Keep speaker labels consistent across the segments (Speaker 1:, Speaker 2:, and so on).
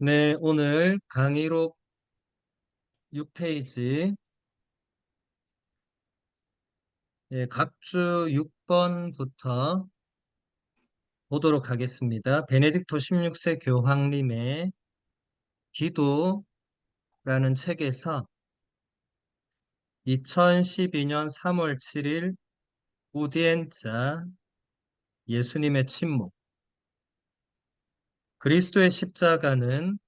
Speaker 1: 네, 오늘 강의록 6페이지, 각 주 6번부터 보도록 하겠습니다. 베네딕토 16세 교황님의 기도라는 책에서 2012년 3월 7일 우디엔자 예수님의 침묵. 그리스도의 십자가는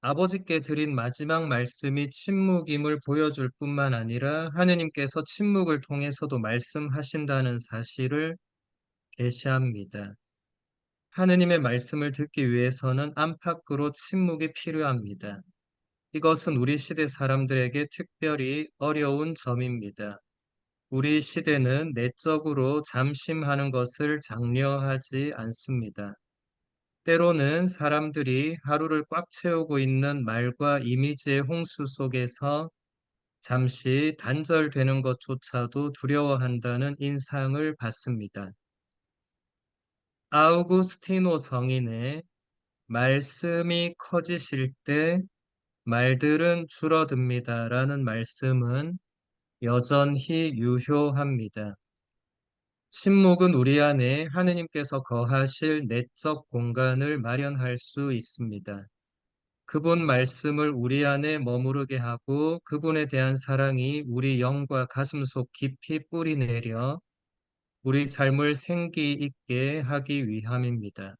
Speaker 1: 아버지께 드린 마지막 말씀이 침묵임을 보여줄 뿐만 아니라 하느님께서 침묵을 통해서도 말씀하신다는 사실을 계시합니다. 하느님의 말씀을 듣기 위해서는 안팎으로 침묵이 필요합니다. 이것은 우리 시대 사람들에게 특별히 어려운 점입니다. 우리 시대는 내적으로 잠심하는 것을 장려하지 않습니다. 때로는 사람들이 하루를 꽉 채우고 있는 말과 이미지의 홍수 속에서 잠시 단절되는 것조차도 두려워한다는 인상을 받습니다. 아우구스티노 성인의 말씀이 커지실 때 말들은 줄어듭니다. 라는 말씀은 여전히 유효합니다. 침묵은 우리 안에 하느님께서 거하실 내적 공간을 마련할 수 있습니다. 그분 말씀을 우리 안에 머무르게 하고 그분에 대한 사랑이 우리 영과 가슴속 깊이 뿌리내려 우리 삶을 생기 있게 하기 위함입니다.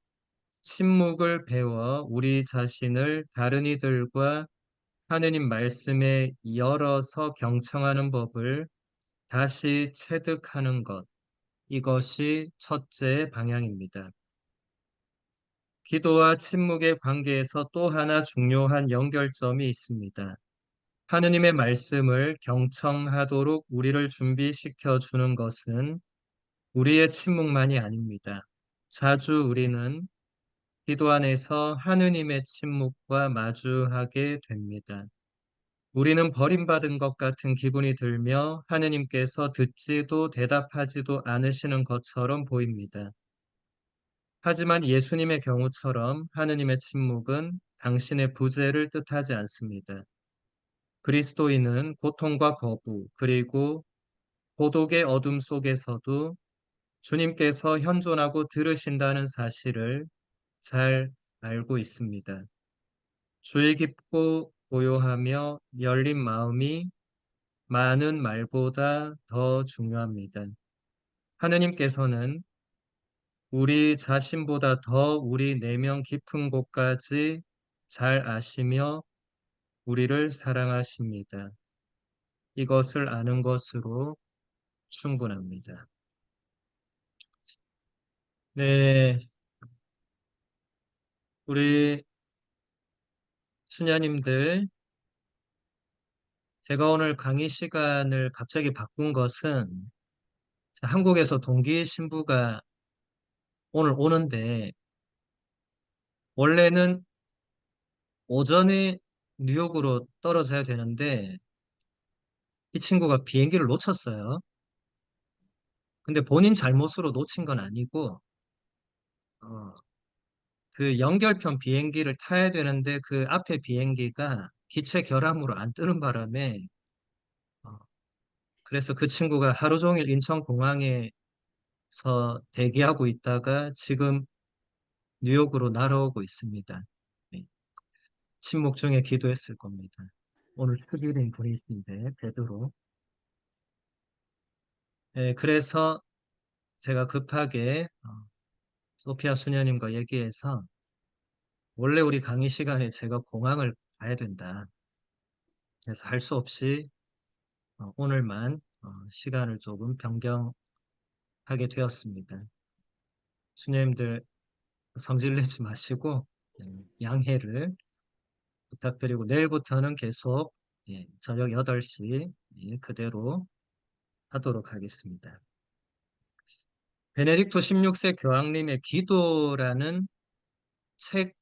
Speaker 1: 침묵을 배워 우리 자신을 다른 이들과 하느님 말씀에 열어서 경청하는 법을 다시 체득하는 것. 이것이 첫째 방향입니다. 기도와 침묵의 관계에서 또 하나 중요한 연결점이 있습니다. 하느님의 말씀을 경청하도록 우리를 준비시켜 주는 것은 우리의 침묵만이 아닙니다. 자주 우리는 기도 안에서 하느님의 침묵과 마주하게 됩니다. 우리는 버림받은 것 같은 기분이 들며 하느님께서 듣지도 대답하지도 않으시는 것처럼 보입니다. 하지만 예수님의 경우처럼 하느님의 침묵은 당신의 부재를 뜻하지 않습니다. 그리스도인은 고통과 거부, 그리고 고독의 어둠 속에서도 주님께서 현존하고 들으신다는 사실을 잘 알고 있습니다. 주의 깊고 고요하며 열린 마음이 많은 말보다 더 중요합니다. 하느님께서는 우리 자신보다 더 우리 내면 깊은 곳까지 잘 아시며 우리를 사랑하십니다. 이것을 아는 것으로 충분합니다. 네, 우리 수녀님들, 제가 오늘 강의 시간을 갑자기 바꾼 것은 한국에서 동기 신부가 오늘 오는데 원래는 오전에 뉴욕으로 떨어져야 되는데 이 친구가 비행기를 놓쳤어요. 근데 본인 잘못으로 놓친 건 아니고 어, 그 연결편 비행기를 타야 되는데 그 앞에 비행기가 기체 결함으로 안 뜨는 바람에 어, 그래서 그 친구가 하루 종일 인천공항에서 대기하고 있다가 지금 뉴욕으로 날아오고 있습니다. 네. 침묵 중에 기도했을 겁니다. 오늘 특일인 분이신데 베드로. 네, 그래서 제가 급하게 소피아 수녀님과 얘기해서 원래 우리 강의 시간에 제가 공항을 가야 된다. 그래서 할 수 없이 오늘만 시간을 조금 변경하게 되었습니다. 수녀님들 성질 내지 마시고 양해를 부탁드리고 내일부터는 계속 저녁 8시 그대로 하도록 하겠습니다. 베네딕토 16세 교황님의 기도라는 책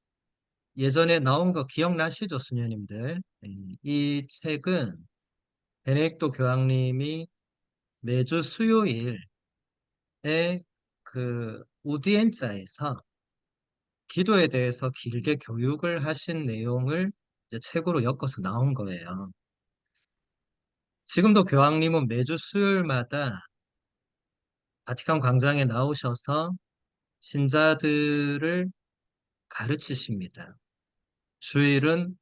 Speaker 1: 예전에 나온 거 기억나시죠, 수녀님들? 이 책은 베네딕토 교황님이 매주 수요일에 그 우디엔자에서 기도에 대해서 길게 교육을 하신 내용을 이제 책으로 엮어서 나온 거예요. 지금도 교황님은 매주 수요일마다 바티칸 광장에 나오셔서 신자들을 가르치십니다. 주일은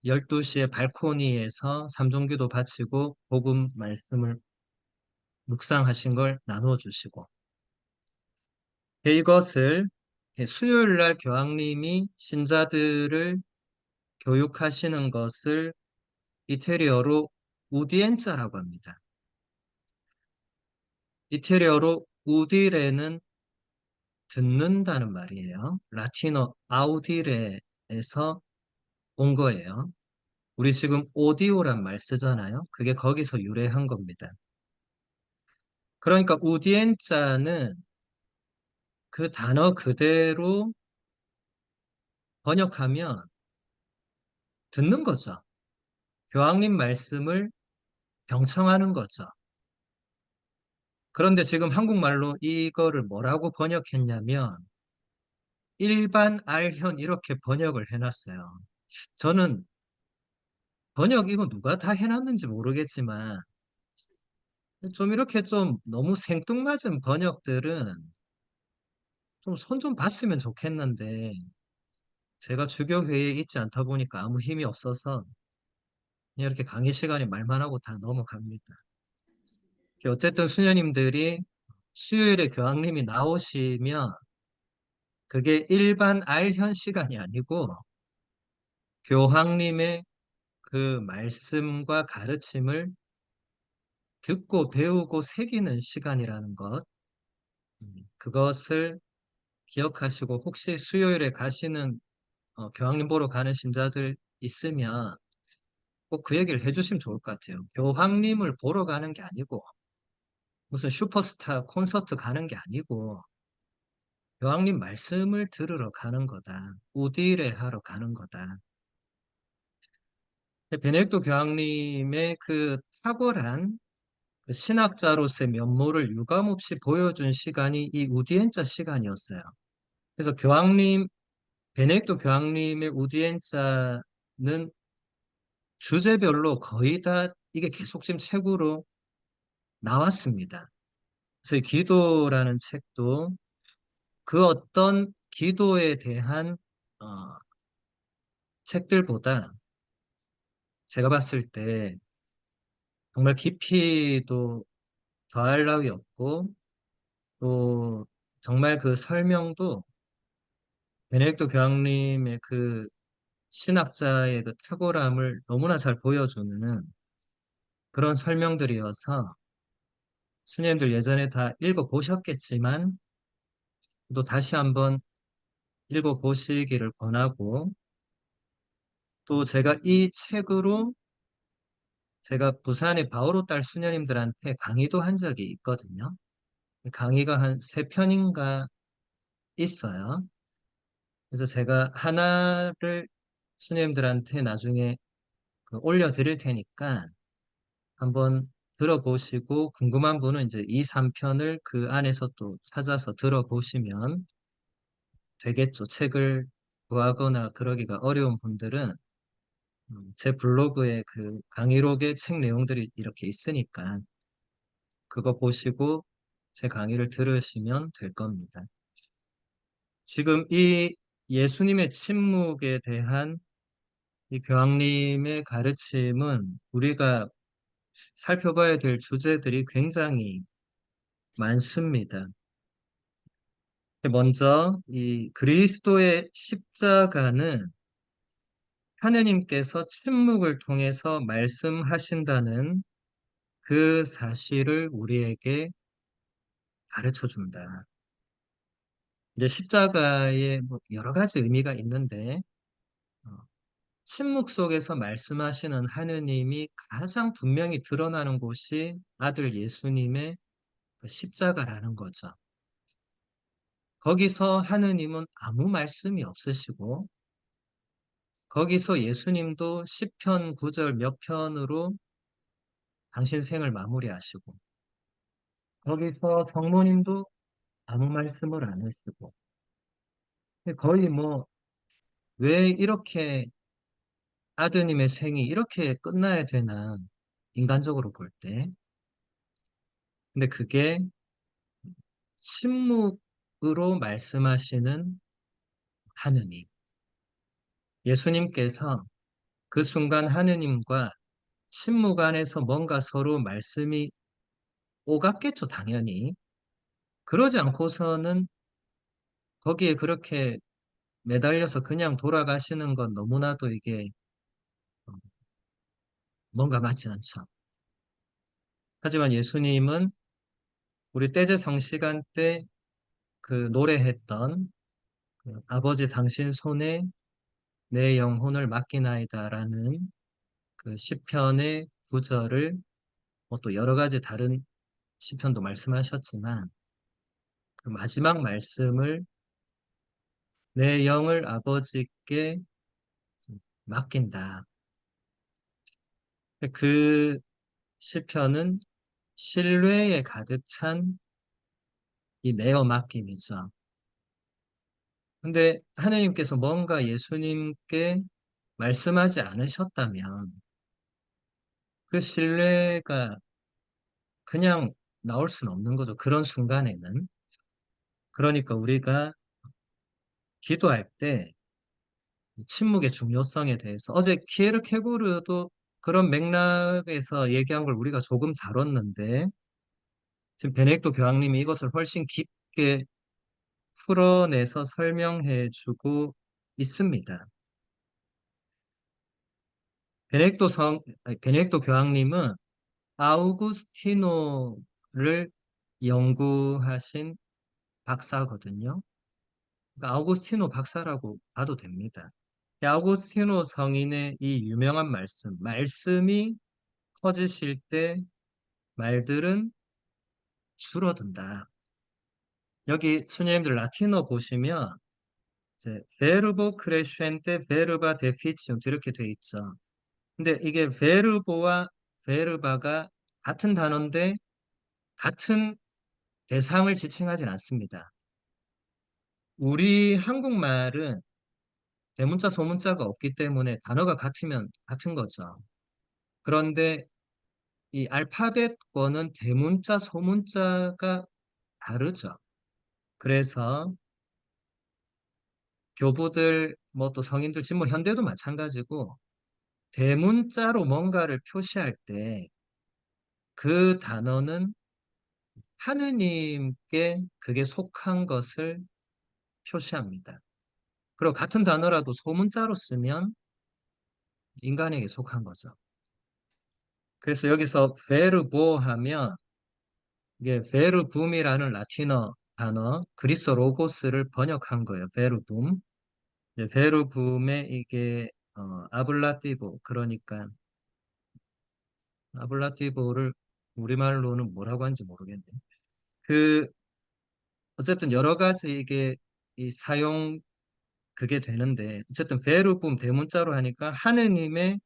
Speaker 1: 12시에 발코니에서 삼종기도 바치고 복음 말씀을 묵상하신 걸 나누어 주시고, 이것을 수요일 날 교황님이 신자들을 교육하시는 것을 이태리어로 우디엔자라고 합니다. 이태리어로 우디레는 듣는다는 말이에요. 라틴어 아우디레에서 온 거예요. 우리 지금 오디오란 말 쓰잖아요. 그게 거기서 유래한 겁니다. 그러니까 우디엔자는 그 단어 그대로 번역하면 듣는 거죠. 교황님 말씀을 경청하는 거죠. 그런데 지금 한국말로 이거를 뭐라고 번역했냐면 일반 알현 이렇게 번역을 해놨어요. 저는 번역 이거 누가 다 해놨는지 모르겠지만 좀 이렇게 좀 너무 생뚱맞은 번역들은 좀 손 좀 봤으면 좋겠는데 제가 주교회에 있지 않다 보니까 아무 힘이 없어서 그냥 이렇게 강의 시간에 말만 하고 다 넘어갑니다. 어쨌든 수녀님들이 수요일에 교황님이 나오시면 그게 일반 알현 시간이 아니고 교황님의 그 말씀과 가르침을 듣고 배우고 새기는 시간이라는 것, 그것을 기억하시고 혹시 수요일에 가시는 교황님 보러 가는 신자들 있으면 꼭 그 얘기를 해주시면 좋을 것 같아요. 교황님을 보러 가는 게 아니고 무슨 슈퍼스타 콘서트 가는 게 아니고 교황님 말씀을 들으러 가는 거다. 우디레 하러 가는 거다. 베네딕토 교황님의 그 탁월한 그 신학자로서의 면모를 유감없이 보여준 시간이 이 우디엔자 시간이었어요. 그래서 베네딕토 교황님의 우디엔자는 주제별로 거의 다 이게 계속 지금 책으로 나왔습니다. 그래서 이 기도라는 책도 그 어떤 기도에 대한 어, 책들보다 제가 봤을 때 정말 깊이도 더할 나위 없고 또 정말 그 설명도 베네딕토 교황님의 그 신학자의 그 탁월함을 너무나 잘 보여주는 그런 설명들이어서 수녀님들 예전에 다 읽어보셨겠지만 또 다시 한번 읽어보시기를 권하고 또 제가 이 책으로 제가 부산의 바오로 딸 수녀님들한테 강의도 한 적이 있거든요. 강의가 한 세 편인가 있어요. 그래서 제가 하나를 수녀님들한테 나중에 올려드릴 테니까 한번 들어보시고 궁금한 분은 이제 2, 3편을 그 안에서 또 찾아서 들어보시면 되겠죠. 책을 구하거나 그러기가 어려운 분들은 제 블로그에 그 강의록의 책 내용들이 이렇게 있으니까 그거 보시고 제 강의를 들으시면 될 겁니다. 지금 이 예수님의 침묵에 대한 이 교황님의 가르침은 우리가 살펴봐야 될 주제들이 굉장히 많습니다. 먼저 이 그리스도의 십자가는 하느님께서 침묵을 통해서 말씀하신다는 그 사실을 우리에게 가르쳐 준다. 이제 십자가에 뭐 여러 가지 의미가 있는데 어, 침묵 속에서 말씀하시는 하느님이 가장 분명히 드러나는 곳이 아들 예수님의 그 십자가라는 거죠. 거기서 하느님은 아무 말씀이 없으시고 거기서 예수님도 시편 9절 몇 편으로 당신 생을 마무리하시고 거기서 성모님도 아무 말씀을 안 하시고 거의 뭐 왜 이렇게 아드님의 생이 이렇게 끝나야 되나, 인간적으로 볼 때. 근데 그게 침묵으로 말씀하시는 하느님. 예수님께서 그 순간 하느님과 침묵 안에서 뭔가 서로 말씀이 오갔겠죠, 당연히. 그러지 않고서는 거기에 그렇게 매달려서 그냥 돌아가시는 건 너무나도 이게 어, 뭔가 맞지 않죠. 하지만 예수님은 우리 떼제성 시간 때 그 노래했던 그 아버지 당신 손에 내 영혼을 맡기나이다라는 그 시편의 구절을 뭐 또 여러 가지 다른 시편도 말씀하셨지만 그 마지막 말씀을 내 영을 아버지께 맡긴다. 그 시편은 신뢰에 가득 찬 이 내어 맡김이죠. 근데 하느님께서 뭔가 예수님께 말씀하지 않으셨다면 그 신뢰가 그냥 나올 수는 없는 거죠. 그런 순간에는. 그러니까 우리가 기도할 때 침묵의 중요성에 대해서 어제 키에르케고르도 그런 맥락에서 얘기한 걸 우리가 조금 다뤘는데 지금 베네딕토 교황님이 이것을 훨씬 깊게 풀어내서 설명해 주고 있습니다. 베네딕토 교황님은 아우구스티노를 연구하신 박사거든요. 그러니까 아우구스티노 박사라고 봐도 됩니다. 아우구스티노 성인의 이 유명한 말씀이 커지실 때 말들은 줄어든다. 여기 수녀님들 라틴어 보시면 이제 verbo crescente, verba deficiunt 이렇게 돼 있죠. 근데 이게 verbo와 verba가 같은 단어인데 같은 대상을 지칭하진 않습니다. 우리 한국말은 대문자, 소문자가 없기 때문에 단어가 같으면 같은 거죠. 그런데 이 알파벳권은 대문자, 소문자가 다르죠. 그래서 교부들, 뭐 또 성인들, 지금 뭐 현대도 마찬가지고 대문자로 뭔가를 표시할 때 그 단어는 하느님께 그게 속한 것을 표시합니다. 그리고 같은 단어라도 소문자로 쓰면 인간에게 속한 거죠. 그래서 여기서 베르보 하면 이게 베르붐이라는 라틴어 단어 그리스 로고스를 번역한 거예요. 베르붐. 베르붐에 이게 아블라티보 그러니까 아블라티보를 우리말로는 뭐라고 하는지 모르겠네. 그 어쨌든 여러 가지 이게 이 사용 그게 되는데 어쨌든 베르붐 대문자로 하니까 하느님의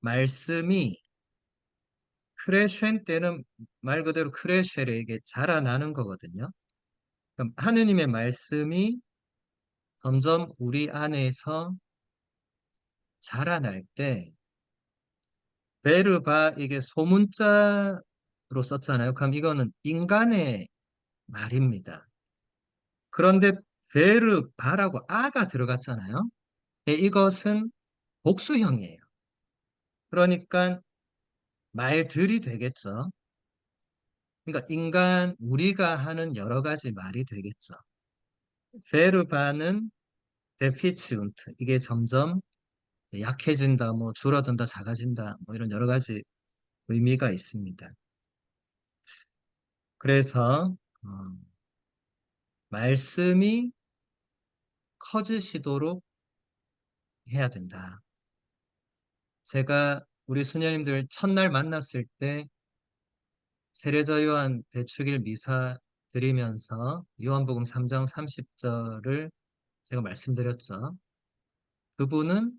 Speaker 1: 말씀이 크레쉔 때는 말 그대로 크레쉐레에게 자라나는 거거든요. 그럼 하느님의 말씀이 점점 우리 안에서 자라날 때 베르바 이게 소문자로 썼잖아요. 그럼 이거는 인간의 말입니다. 그런데 베르바라고 아가 들어갔잖아요. 이것은 복수형이에요. 그러니까 말들이 되겠죠. 그러니까 우리가 하는 여러 가지 말이 되겠죠. 베르바는 데피치운트 이게 점점 약해진다, 뭐 줄어든다, 작아진다, 뭐 이런 여러 가지 의미가 있습니다. 그래서 어, 말씀이 커지시도록 해야 된다. 제가 우리 수녀님들 첫날 만났을 때 세례자 요한 대축일 미사 드리면서 요한복음 3장 30절을 제가 말씀드렸죠. 그분은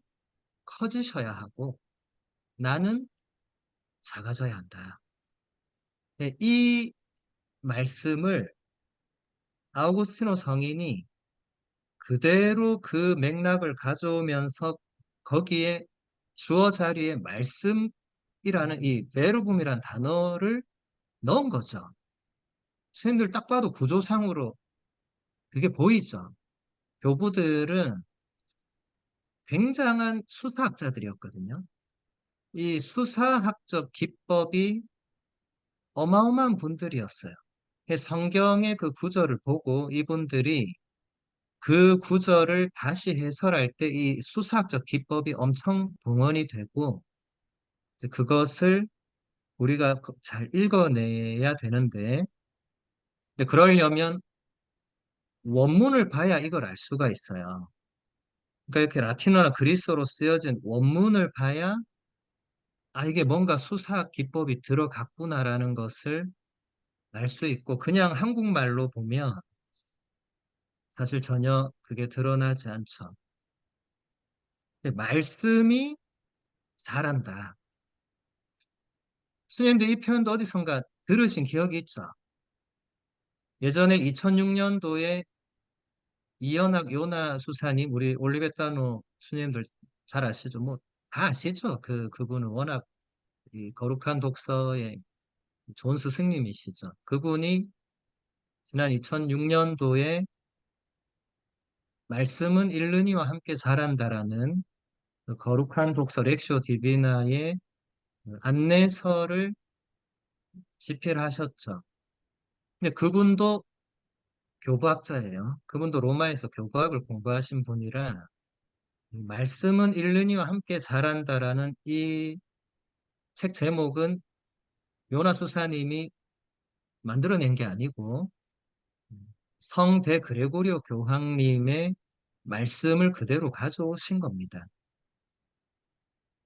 Speaker 1: 커지셔야 하고 나는 작아져야 한다. 네, 이 말씀을 아우구스티노 성인이 그대로 그 맥락을 가져오면서 거기에 주어 자리에 말씀이라는 이 베르붐이라는 단어를 넣은 거죠. 선생님들 딱 봐도 구조상으로 그게 보이죠. 교부들은 굉장한 수사학자들이었거든요. 이 수사학적 기법이 어마어마한 분들이었어요. 성경의 그 구절을 보고 이분들이 그 구절을 다시 해설할 때 이 수사학적 기법이 엄청 동원이 되고 이제 그것을 우리가 잘 읽어내야 되는데 근데 그러려면 원문을 봐야 이걸 알 수가 있어요. 그러니까 이렇게 라틴어나 그리스어로 쓰여진 원문을 봐야 아, 이게 뭔가 수사학 기법이 들어갔구나라는 것을 알 수 있고 그냥 한국말로 보면 사실 전혀 그게 드러나지 않죠. 근데 말씀이 잘한다. 수님도 이 표현도 어디선가 들으신 기억이 있죠? 예전에 2006년도에 이현학 요나 수사님, 우리 올리베타노 수님들 잘 아시죠? 뭐, 다 아시죠? 그분은 워낙 이 거룩한 독서의 좋은 스승님이시죠. 그분이 지난 2006년도에 말씀은 읽느니와 함께 자란다라는 그 거룩한 독서 렉시오 디비나의 그 안내서를 집필 하셨죠. 근데 그분도 교부학자예요. 그분도 로마에서 교부학을 공부하신 분이라 이 말씀은 읽느니와 함께 자란다라는 이 책 제목은 요나 수사님이 만들어낸 게 아니고 성대 그레고리오 교황님의 말씀을 그대로 가져오신 겁니다.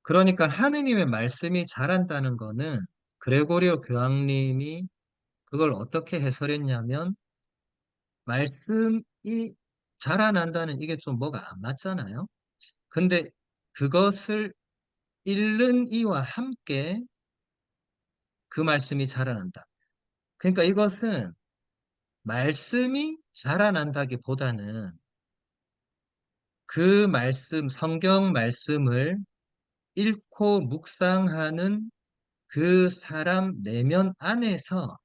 Speaker 1: 그러니까 하느님의 말씀이 자란다는 거는 그레고리오 교황님이 그걸 어떻게 해설했냐면 말씀이 자라난다는 이게 좀 뭐가 안 맞잖아요. 근데 그것을 읽는 이와 함께 그 말씀이 자라난다. 그러니까 이것은 말씀이 자라난다기보다는 그 말씀, 성경 말씀을 읽고 묵상하는 그 사람 내면 안에서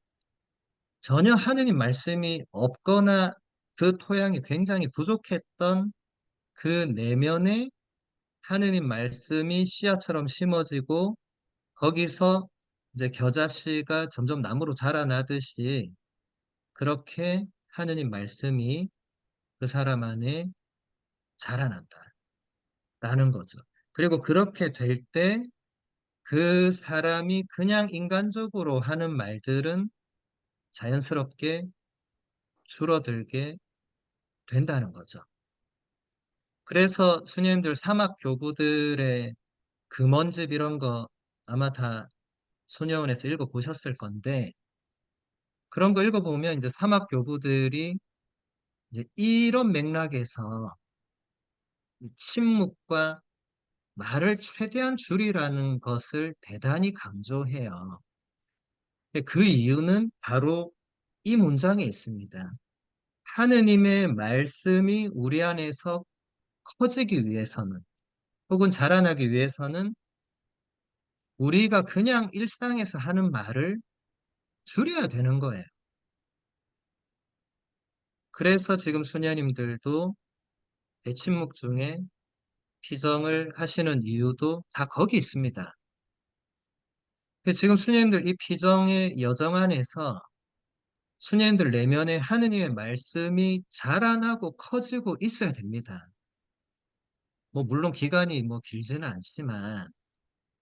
Speaker 1: 전혀 하느님 말씀이 없거나 그 토양이 굉장히 부족했던 그 내면에 하느님 말씀이 씨앗처럼 심어지고 거기서 이제 겨자씨가 점점 나무로 자라나듯이 그렇게 하느님 말씀이 그 사람 안에 자라난다라는 거죠. 그리고 그렇게 될 때 그 사람이 그냥 인간적으로 하는 말들은 자연스럽게 줄어들게 된다는 거죠. 그래서 수녀님들 사막 교부들의 금언집 이런 거 아마 다 수녀원에서 읽어보셨을 건데 그런 거 읽어보면 이제 사막 교부들이 이제 이런 맥락에서 이 침묵과 말을 최대한 줄이라는 것을 대단히 강조해요. 그 이유는 바로 이 문장에 있습니다. 하느님의 말씀이 우리 안에서 커지기 위해서는 혹은 자라나기 위해서는 우리가 그냥 일상에서 하는 말을 줄여야 되는 거예요. 그래서 지금 수녀님들도 대침묵 중에 피정을 하시는 이유도 다 거기 있습니다. 지금 수녀님들 이 피정의 여정 안에서 수녀님들 내면에 하느님의 말씀이 자라나고 커지고 있어야 됩니다. 뭐 물론 기간이 뭐 길지는 않지만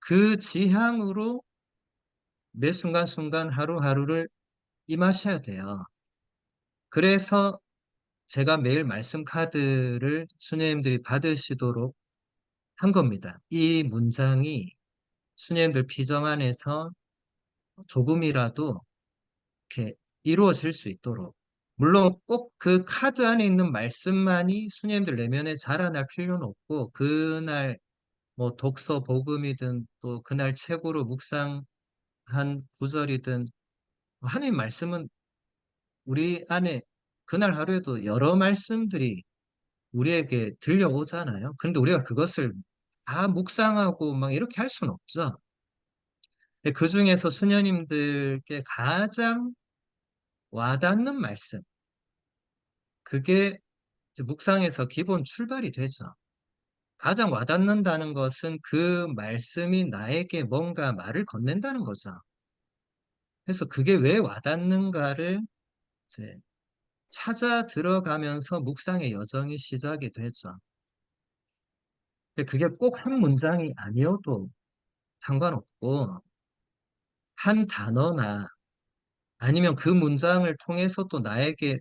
Speaker 1: 그 지향으로 매 순간순간 하루하루를 임하셔야 돼요. 그래서 제가 매일 말씀 카드를 수녀님들이 받으시도록 한 겁니다. 이 문장이 수녀님들 피정 안에서 조금이라도 이렇게 이루어질 수 있도록. 물론 꼭 그 카드 안에 있는 말씀만이 수녀님들 내면에 자라날 필요는 없고, 그날 뭐 독서 복음이든 또 그날 책으로 묵상한 구절이든 하나님 말씀은 우리 안에 그날 하루에도 여러 말씀들이 우리에게 들려오잖아요. 그런데 우리가 그것을 다 묵상하고 막 이렇게 할 수는 없죠. 그 중에서 수녀님들께 가장 와닿는 말씀, 그게 이제 묵상에서 기본 출발이 되죠. 가장 와닿는다는 것은 그 말씀이 나에게 뭔가 말을 건넨다는 거죠. 그래서 그게 왜 와닿는가를 이제 찾아 들어가면서 묵상의 여정이 시작이 되죠. 근데 그게 꼭 한 문장이 아니어도 상관없고, 한 단어나 아니면 그 문장을 통해서 또 나에게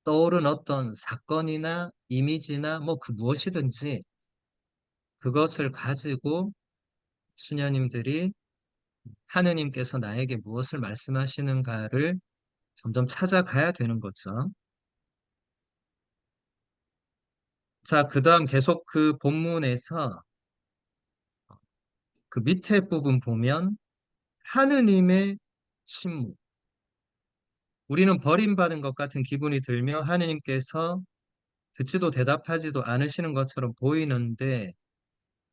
Speaker 1: 떠오른 어떤 사건이나 이미지나 뭐 그 무엇이든지 그것을 가지고 수녀님들이 하느님께서 나에게 무엇을 말씀하시는가를 점점 찾아가야 되는 거죠. 자, 그 다음 계속 그 본문에서 그 밑에 부분 보면 하느님의 침묵. 우리는 버림받은 것 같은 기분이 들며 하느님께서 듣지도 대답하지도 않으시는 것처럼 보이는데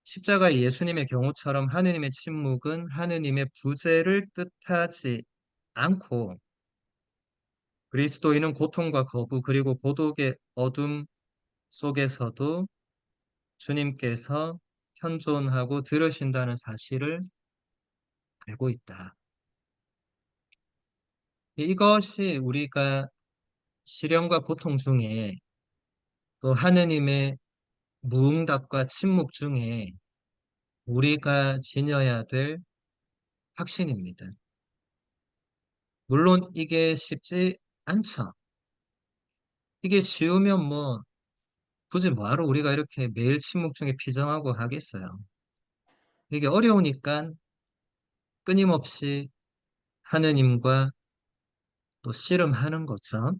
Speaker 1: 십자가 예수님의 경우처럼 하느님의 침묵은 하느님의 부재를 뜻하지 않고 그리스도인은 고통과 거부 그리고 고독의 어둠 속에서도 주님께서 현존하고 들으신다는 사실을 알고 있다. 이것이 우리가 시련과 고통 중에 또 하느님의 무응답과 침묵 중에 우리가 지녀야 될 확신입니다. 물론 이게 쉽지 않죠. 이게 쉬우면 뭐 굳이 뭐하러 우리가 이렇게 매일 침묵 중에 피정하고 하겠어요. 이게 어려우니까 끊임없이 하느님과 또 씨름하는 거죠.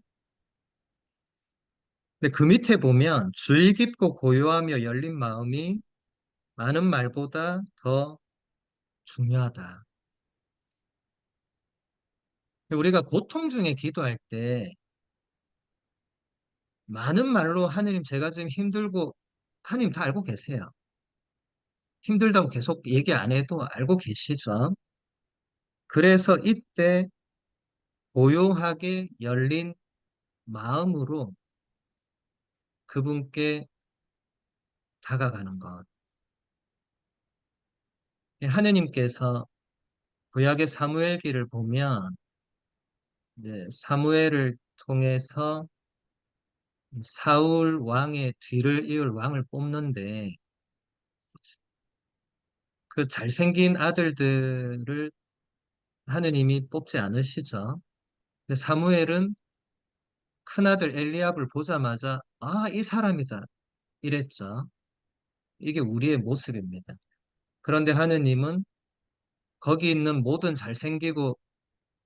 Speaker 1: 근데 그 밑에 보면 주의 깊고 고요하며 열린 마음이 많은 말보다 더 중요하다. 우리가 고통 중에 기도할 때 많은 말로 하느님 제가 지금 힘들고 하느님 다 알고 계세요. 힘들다고 계속 얘기 안 해도 알고 계시죠. 그래서 이때 고요하게 열린 마음으로 그분께 다가가는 것. 하느님께서 구약의 사무엘기를 보면 이제 사무엘을 통해서 사울 왕의 뒤를 이을 왕을 뽑는데 그 잘생긴 아들들을 하느님이 뽑지 않으시죠. 근데 사무엘은 큰아들 엘리압을 보자마자 아, 이 사람이다 이랬죠. 이게 우리의 모습입니다. 그런데 하느님은 거기 있는 모든 잘생기고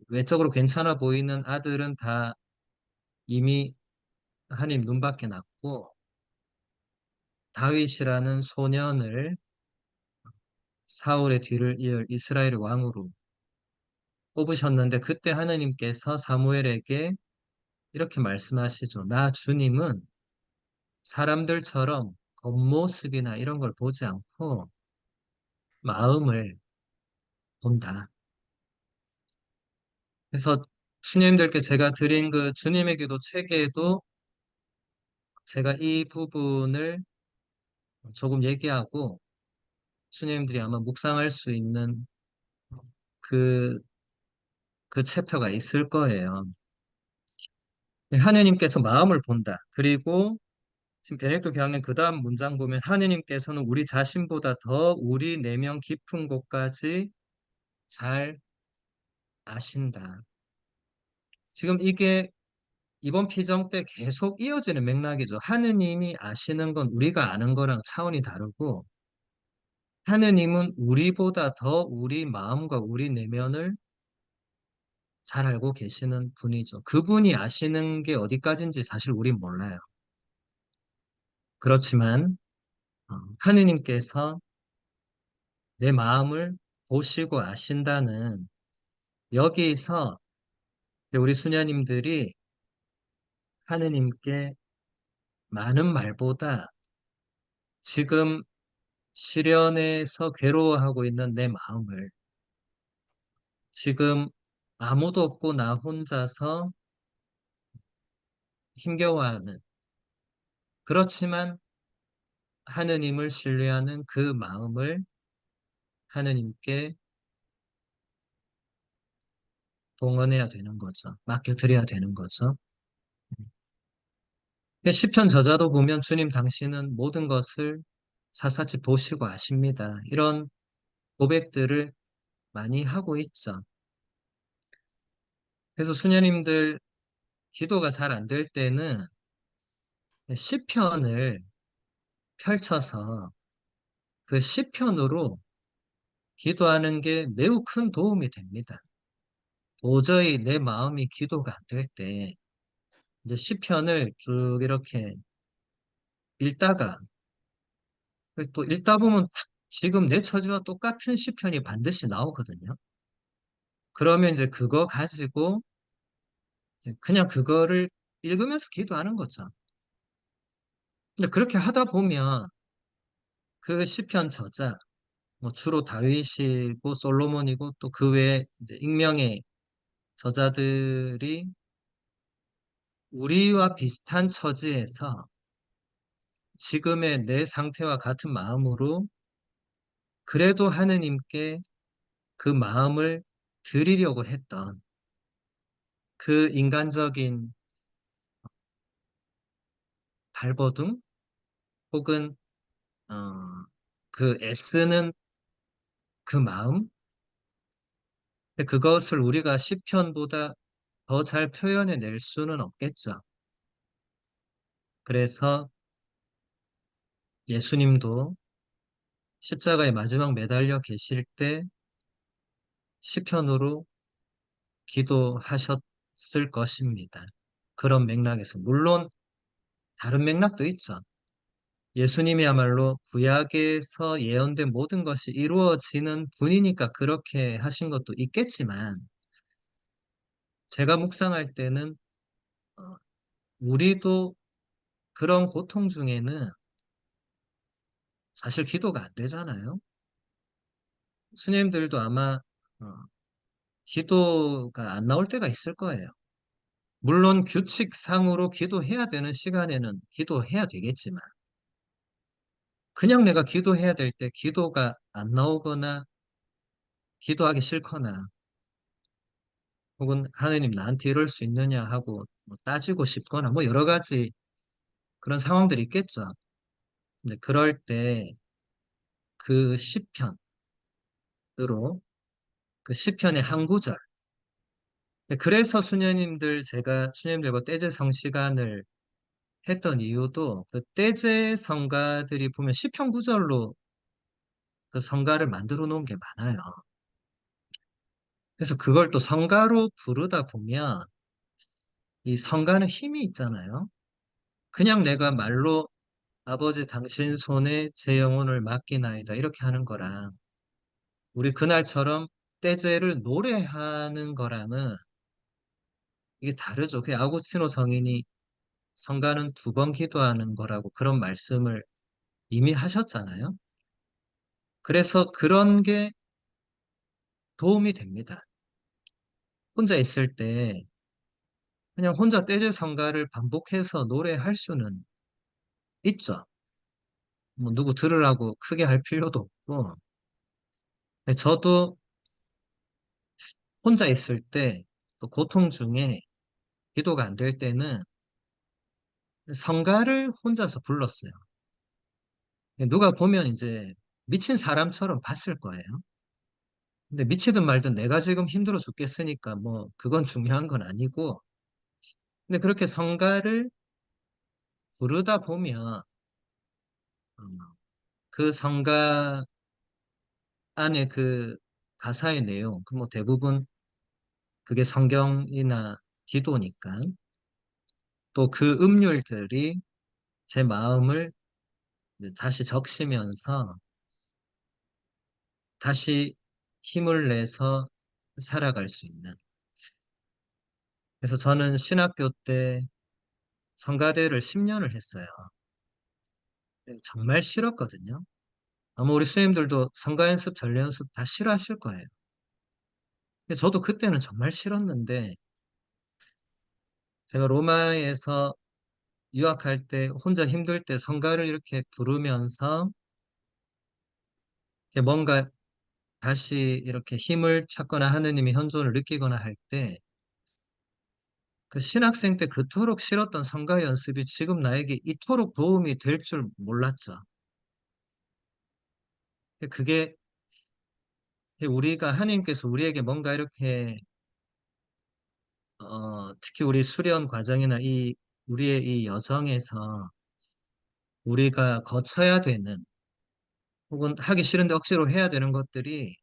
Speaker 1: 외적으로 괜찮아 보이는 아들은 다 이미 하나님 눈밖에 났고 다윗이라는 소년을 사울의 뒤를 이을 이스라엘의 왕으로 뽑으셨는데 그때 하느님께서 사무엘에게 이렇게 말씀하시죠. 나 주님은 사람들처럼 겉모습이나 이런 걸 보지 않고 마음을 본다. 그래서 주님들께 제가 드린 그 주님의 기도 책에도 제가 이 부분을 조금 얘기하고 주님들이 아마 묵상할 수 있는 그, 그 챕터가 있을 거예요. 하느님께서 마음을 본다. 그리고 지금 베네딕토 교황님 그 다음 문장 보면 하느님께서는 우리 자신보다 더 우리 내면 깊은 곳까지 잘 아신다. 지금 이게 이번 피정 때 계속 이어지는 맥락이죠. 하느님이 아시는 건 우리가 아는 거랑 차원이 다르고 하느님은 우리보다 더 우리 마음과 우리 내면을 잘 알고 계시는 분이죠. 그분이 아시는 게 어디까지인지 사실 우린 몰라요. 그렇지만 하느님께서 내 마음을 보시고 아신다는 여기서 우리 수녀님들이 하느님께 많은 말보다 지금 시련에서 괴로워하고 있는 내 마음을 지금 아무도 없고 나 혼자서 힘겨워하는, 그렇지만 하느님을 신뢰하는 그 마음을 하느님께 봉헌해야 되는 거죠. 맡겨드려야 되는 거죠. 시편 저자도 보면 주님 당신은 모든 것을 사사치 보시고 아십니다. 이런 고백들을 많이 하고 있죠. 그래서 수녀님들 기도가 잘 안 될 때는 시편을 펼쳐서 그 시편으로 기도하는 게 매우 큰 도움이 됩니다. 도저히 내 마음이 기도가 안 될 때 이제 시편을 쭉 이렇게 읽다가 또 읽다 보면 딱 지금 내 처지와 똑같은 시편이 반드시 나오거든요. 그러면 이제 그거 가지고 이제 그냥 그거를 읽으면서 기도하는 거죠. 근데 그렇게 하다 보면 그 시편 저자, 뭐 주로 다윗이고 솔로몬이고 또 그 외에 이제 익명의 저자들이 우리와 비슷한 처지에서 지금의 내 상태와 같은 마음으로 그래도 하느님께 그 마음을 드리려고 했던 그 인간적인 발버둥 혹은 어, 그 애쓰는 그 마음, 그것을 우리가 시편보다 더 잘 표현해 낼 수는 없겠죠. 그래서 예수님도 십자가에 마지막 매달려 계실 때 시편으로 기도하셨을 것입니다. 그런 맥락에서 물론 다른 맥락도 있죠. 예수님이야말로 구약에서 예언된 모든 것이 이루어지는 분이니까 그렇게 하신 것도 있겠지만 제가 묵상할 때는 어, 우리도 그런 고통 중에는 사실 기도가 안 되잖아요. 수님들도 아마 어, 기도가 안 나올 때가 있을 거예요. 물론 규칙상으로 기도해야 되는 시간에는 기도해야 되겠지만 그냥 내가 기도해야 될 때 기도가 안 나오거나 기도하기 싫거나 혹은 하느님 나한테 이럴 수 있느냐 하고 뭐 따지고 싶거나 뭐 여러 가지 그런 상황들이 있겠죠. 근데 그럴 때 그 시편으로 그 시편의 한 구절. 그래서 수녀님들 제가 수녀님들과 떼제 성시간을 했던 이유도 그 떼제 성가들이 보면 시편 구절로 그 성가를 만들어 놓은 게 많아요. 그래서 그걸 또 성가로 부르다 보면 이 성가는 힘이 있잖아요. 그냥 내가 말로 아버지 당신 손에 제 영혼을 맡기나이다 이렇게 하는 거랑 우리 그날처럼 떼제를 노래하는 거랑은 이게 다르죠. 그 아구스티노 성인이 성가는 두 번 기도하는 거라고 그런 말씀을 이미 하셨잖아요. 그래서 그런 게 도움이 됩니다. 혼자 있을 때 그냥 혼자 떼제 성가를 반복해서 노래할 수는 있죠. 뭐 누구 들으라고 크게 할 필요도 없고. 근데 저도 혼자 있을 때 또 고통 중에 기도가 안 될 때는 성가를 혼자서 불렀어요. 누가 보면 이제 미친 사람처럼 봤을 거예요. 근데 미치든 말든 내가 지금 힘들어 죽겠으니까 뭐 그건 중요한 건 아니고 근데 그렇게 성가를 부르다 보면 어, 그 성가 안에 그 가사의 내용, 그 뭐 대부분 그게 성경이나 기도니까 또 그 음률들이 제 마음을 이제 다시 적시면서 다시 힘을 내서 살아갈 수 있는. 그래서 저는 신학교 때 성가대를 10년을 했어요. 정말 싫었거든요. 아마 우리 선생님들도 성가 연습, 전래 연습 다 싫어하실 거예요. 근데 저도 그때는 정말 싫었는데, 제가 로마에서 유학할 때 혼자 힘들 때 성가를 이렇게 부르면서 이렇게 뭔가 다시 이렇게 힘을 찾거나 하느님의 현존을 느끼거나 할 때, 그 신학생 때 그토록 싫었던 성가 연습이 지금 나에게 이토록 도움이 될 줄 몰랐죠. 그게 우리가 하나님께서 우리에게 뭔가 이렇게 특히 우리 수련 과정이나 우리의 이 여정에서 우리가 거쳐야 되는 혹은 하기 싫은데 억지로 해야 되는 것들이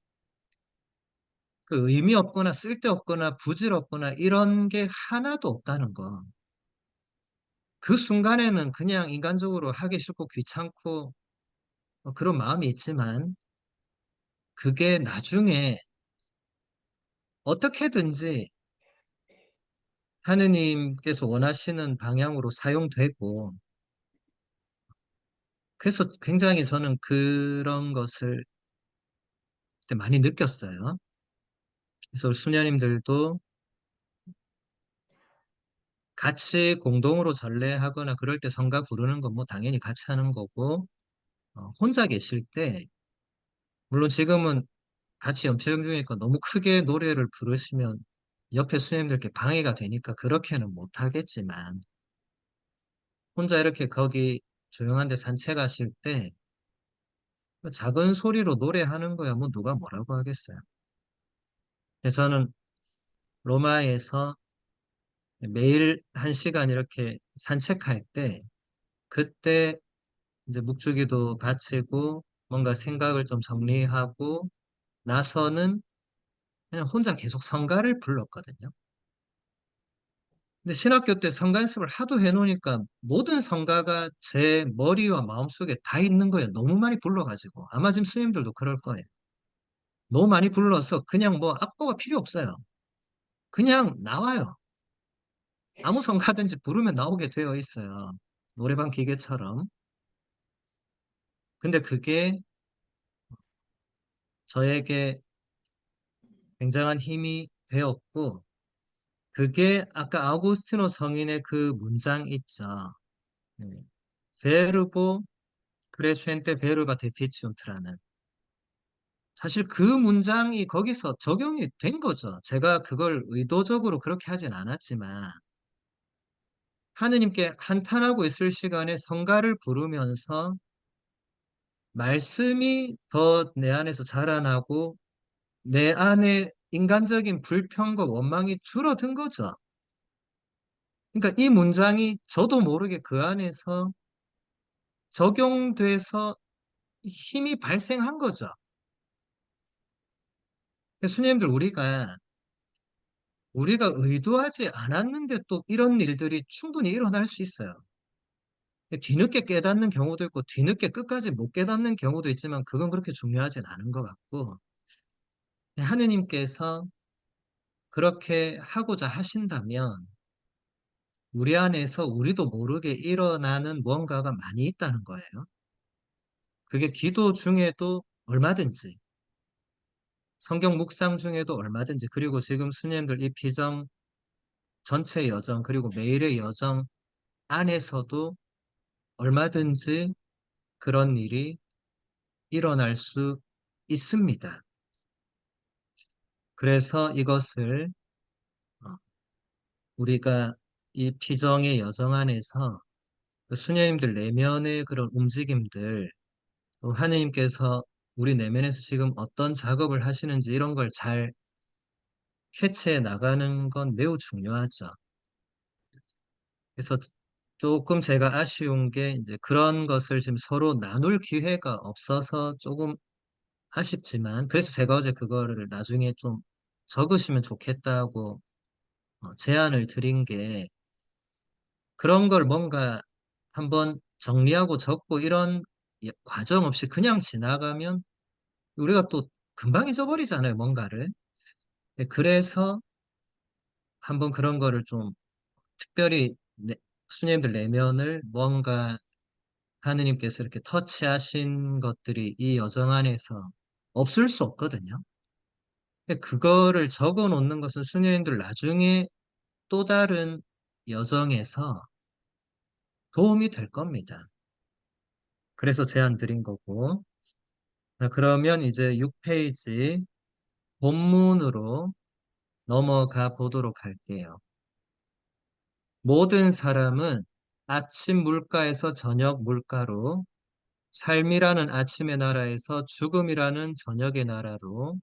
Speaker 1: 그 의미 없거나 쓸데없거나 부질없거나 이런 게 하나도 없다는 거. 그 순간에는 그냥 인간적으로 하기 싫고 귀찮고 그런 마음이 있지만 그게 나중에 어떻게든지 하느님께서 원하시는 방향으로 사용되고 그래서 굉장히 저는 그런 것을 그때 많이 느꼈어요. 그래서 수녀님들도 같이 공동으로 전례하거나 그럴 때 성가 부르는 건 뭐 당연히 같이 하는 거고 혼자 계실 때 물론 지금은 같이 염치 중이니까 너무 크게 노래를 부르시면 옆에 수녀님들께 방해가 되니까 그렇게는 못 하겠지만 혼자 이렇게 거기 조용한 데 산책하실 때 작은 소리로 노래하는 거야 뭐 누가 뭐라고 하겠어요. 그래서 저는 로마에서 매일 1시간 이렇게 산책할 때 그때 이제 묵주기도 바치고 뭔가 생각을 좀 정리하고 나서는 그냥 혼자 계속 성가를 불렀거든요. 근데 신학교 때 성가 연습을 하도 해놓으니까 모든 성가가 제 머리와 마음속에 다 있는 거예요. 너무 많이 불러가지고. 아마 지금 스님들도 그럴 거예요. 너무 많이 불러서 그냥 뭐 악보가 필요 없어요. 그냥 나와요. 아무 성가든지 부르면 나오게 되어 있어요. 노래방 기계처럼. 근데 그게 저에게 굉장한 힘이 되었고, 그게 아까 아우구스티노 성인의 그 문장 있죠. 네. 베르보 크레슈엔테 베르바 데피치운트라는 사실 그 문장이 거기서 적용이 된 거죠. 제가 그걸 의도적으로 그렇게 하진 않았지만 하느님께 한탄하고 있을 시간에 성가를 부르면서 말씀이 더 내 안에서 자라나고 내 안에 인간적인 불평과 원망이 줄어든 거죠. 그러니까 이 문장이 저도 모르게 그 안에서 적용돼서 힘이 발생한 거죠. 수님들 우리가 의도하지 않았는데 또 이런 일들이 충분히 일어날 수 있어요. 뒤늦게 깨닫는 경우도 있고 뒤늦게 끝까지 못 깨닫는 경우도 있지만 그건 그렇게 중요하진 않은 것 같고 하느님께서 그렇게 하고자 하신다면 우리 안에서 우리도 모르게 일어나는 무언가가 많이 있다는 거예요. 그게 기도 중에도 얼마든지 성경 묵상 중에도 얼마든지 그리고 지금 수녀님들 이 비정 전체 여정 그리고 매일의 여정 안에서도 얼마든지 그런 일이 일어날 수 있습니다. 그래서 이것을 어, 우리가 이 피정의 여정 안에서 그 수녀님들 내면의 그런 움직임들, 또 하느님께서 우리 내면에서 지금 어떤 작업을 하시는지 이런 걸 잘 캐치해 나가는 건 매우 중요하죠. 그래서 조금 제가 아쉬운 게 이제 그런 것을 지금 서로 나눌 기회가 없어서 조금 아쉽지만, 그래서 제가 어제 그거를 나중에 좀 적으시면 좋겠다고 제안을 드린 게 그런 걸 뭔가 한번 정리하고 적고 이런 과정 없이 그냥 지나가면 우리가 또 금방 잊어버리잖아요, 뭔가를. 그래서 한번 그런 거를 좀 특별히 수녀님들 내면을 뭔가 하느님께서 이렇게 터치하신 것들이 이 여정 안에서 없을 수 없거든요. 근데 그거를 적어 놓는 것은 수녀님들 나중에 또 다른 여정에서 도움이 될 겁니다. 그래서 제안 드린 거고. 자, 그러면 이제 6페이지 본문으로 넘어가 보도록 할게요. 모든 사람은 아침 물가에서 저녁 물가로, 삶이라는 아침의 나라에서 죽음이라는 저녁의 나라로,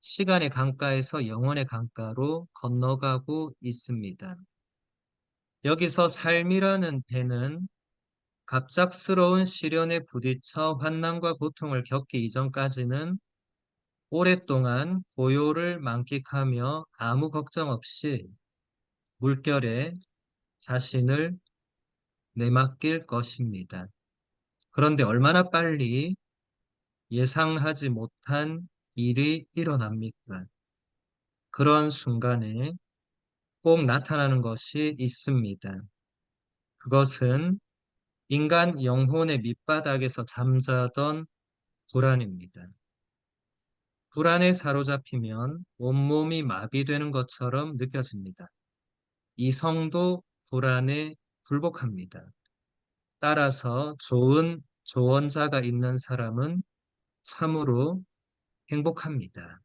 Speaker 1: 시간의 강가에서 영원의 강가로 건너가고 있습니다. 여기서 삶이라는 배는 갑작스러운 시련에 부딪혀 환난과 고통을 겪기 이전까지는 오랫동안 고요를 만끽하며 아무 걱정 없이 물결에 자신을 내맡길 것입니다. 그런데 얼마나 빨리 예상하지 못한 일이 일어납니까? 그런 순간에 꼭 나타나는 것이 있습니다. 그것은 인간 영혼의 밑바닥에서 잠자던 불안입니다. 불안에 사로잡히면 온몸이 마비되는 것처럼 느껴집니다. 이성도 불안에 굴복합니다. 따라서 좋은 조언자가 있는 사람은 참으로 행복합니다.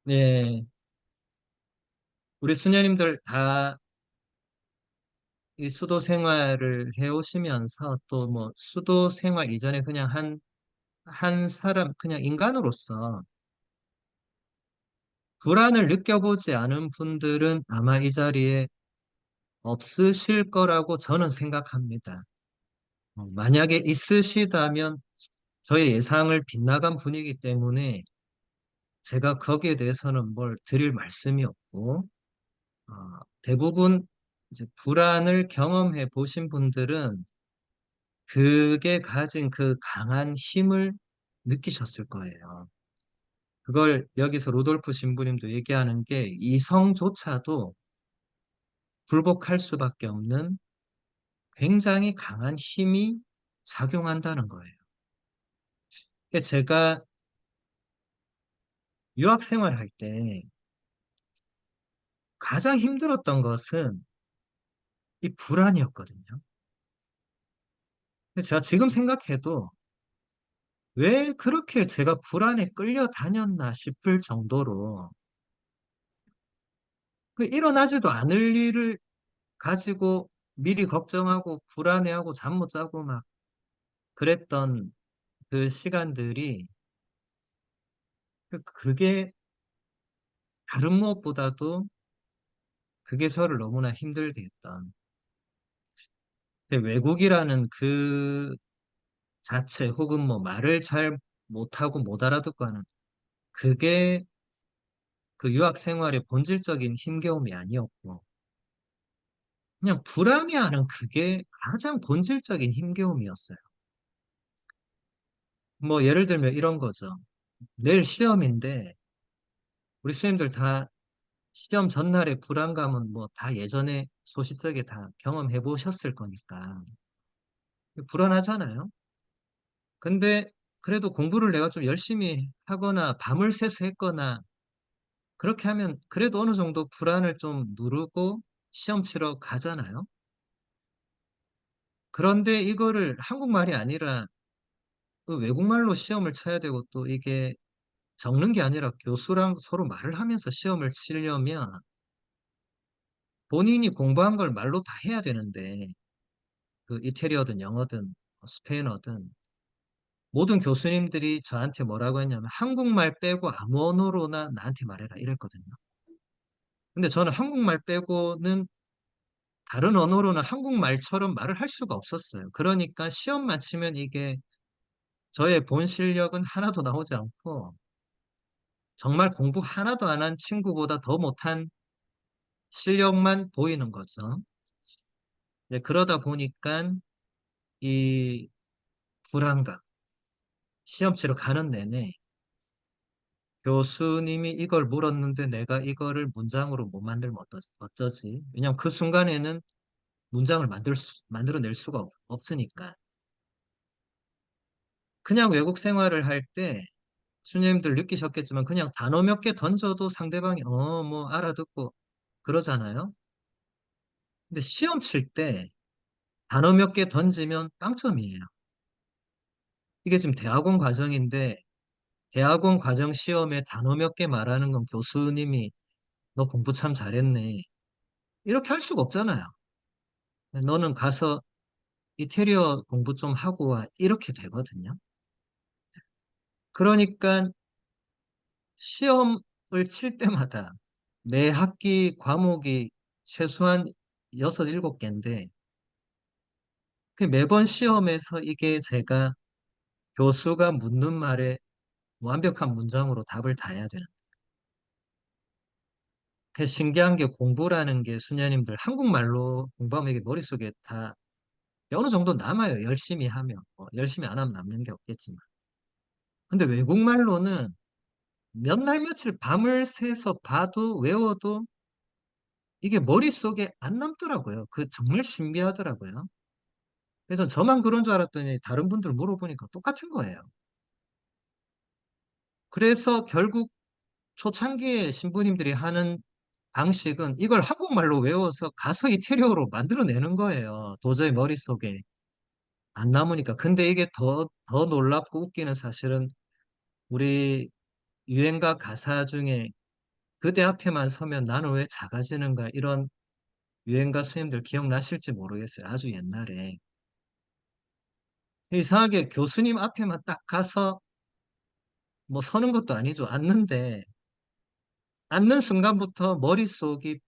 Speaker 1: 네, 우리 수녀님들 다 이 수도 생활을 해오시면서 또 뭐 수도 생활 이전에 그냥 한 사람, 그냥 인간으로서 불안을 느껴보지 않은 분들은 아마 이 자리에 없으실 거라고 저는 생각합니다. 만약에 있으시다면 저의 예상을 빗나간 분이기 때문에 제가 거기에 대해서는 뭘 드릴 말씀이 없고, 어, 대부분 이제 불안을 경험해 보신 분들은 그게 가진 그 강한 힘을 느끼셨을 거예요. 그걸 여기서 로돌프 신부님도 얘기하는 게 이성조차도 굴복할 수밖에 없는 굉장히 강한 힘이 작용한다는 거예요. 제가 유학 생활할 때 가장 힘들었던 것은 이 불안이었거든요. 근데 제가 지금 생각해도 왜 그렇게 제가 불안에 끌려다녔나 싶을 정도로 그 일어나지도 않을 일을 가지고 미리 걱정하고 불안해하고 잠 못 자고 막 그랬던 그 시간들이 그게 다른 무엇보다도 그게 저를 너무나 힘들게 했던 근데 외국이라는 그 자체 혹은 뭐 말을 잘 못하고 못 알아듣고 하는 그게 그 유학 생활의 본질적인 힘겨움이 아니었고 그냥 불안해하는 그게 가장 본질적인 힘겨움이었어요. 뭐 예를 들면 이런 거죠. 내일 시험인데 우리 수험들 다 시험 전날의 불안감은 뭐 다 예전에 소시적에 다 경험해 보셨을 거니까 불안하잖아요. 근데 그래도 공부를 내가 좀 열심히 하거나 밤을 새서 했거나 그렇게 하면 그래도 어느 정도 불안을 좀 누르고 시험 치러 가잖아요. 그런데 이거를 한국말이 아니라 그 외국말로 시험을 쳐야 되고 또 이게 적는 게 아니라 교수랑 서로 말을 하면서 시험을 치려면 본인이 공부한 걸 말로 다 해야 되는데 그 이태리어든 영어든 스페인어든 모든 교수님들이 저한테 뭐라고 했냐면 한국말 빼고 아무 언어로나 나한테 말해라 이랬거든요. 근데 저는 한국말 빼고는 다른 언어로는 한국말처럼 말을 할 수가 없었어요. 그러니까 시험만 치면 이게 저의 본 실력은 하나도 나오지 않고 정말 공부 하나도 안 한 친구보다 더 못한 실력만 보이는 거죠. 네, 그러다 보니까 이 불안감, 시험 치러 가는 내내 교수님이 이걸 물었는데 내가 이거를 문장으로 못 만들면 어쩌지? 왜냐면 그 순간에는 문장을 만들어낼 수가 없으니까. 그냥 외국 생활을 할 때 수녀님들 느끼셨겠지만 그냥 단어 몇 개 던져도 상대방이 뭐 알아듣고 그러잖아요. 근데 시험 칠 때 단어 몇 개 던지면 빵점이에요. 이게 지금 대학원 과정인데 대학원 과정 시험에 단어 몇 개 말하는 건 교수님이 너 공부 참 잘했네. 이렇게 할 수가 없잖아요. 너는 가서 이태리어 공부 좀 하고 와. 이렇게 되거든요. 그러니까 시험을 칠 때마다 매 학기 과목이 최소한 6, 7개인데 그 매번 시험에서 이게 제가 교수가 묻는 말에 완벽한 문장으로 답을 다 해야 되는. 그 신기한 게 공부라는 게 수녀님들 한국말로 공부하면 이게 머릿속에 다 어느 정도 남아요. 열심히 하면. 열심히 안 하면 남는 게 없겠지만. 근데 외국말로는 몇 날 며칠 밤을 새서 봐도 외워도 이게 머릿속에 안 남더라고요. 그 정말 신기하더라고요. 그래서 저만 그런 줄 알았더니 다른 분들 물어보니까 똑같은 거예요. 그래서 결국 초창기에 신부님들이 하는 방식은 이걸 한국말로 외워서 가서 이태리어로 만들어내는 거예요. 도저히 머릿속에 안 남으니까. 근데 이게 더 놀랍고 웃기는 사실은 우리 유행가 가사 중에 그대 앞에만 서면 나는 왜 작아지는가 이런 유행가 스님들 기억나실지 모르겠어요. 아주 옛날에. 이상하게 교수님 앞에만 딱 가서 뭐 서는 것도 아니죠. 앉는데 앉는 순간부터 머릿속이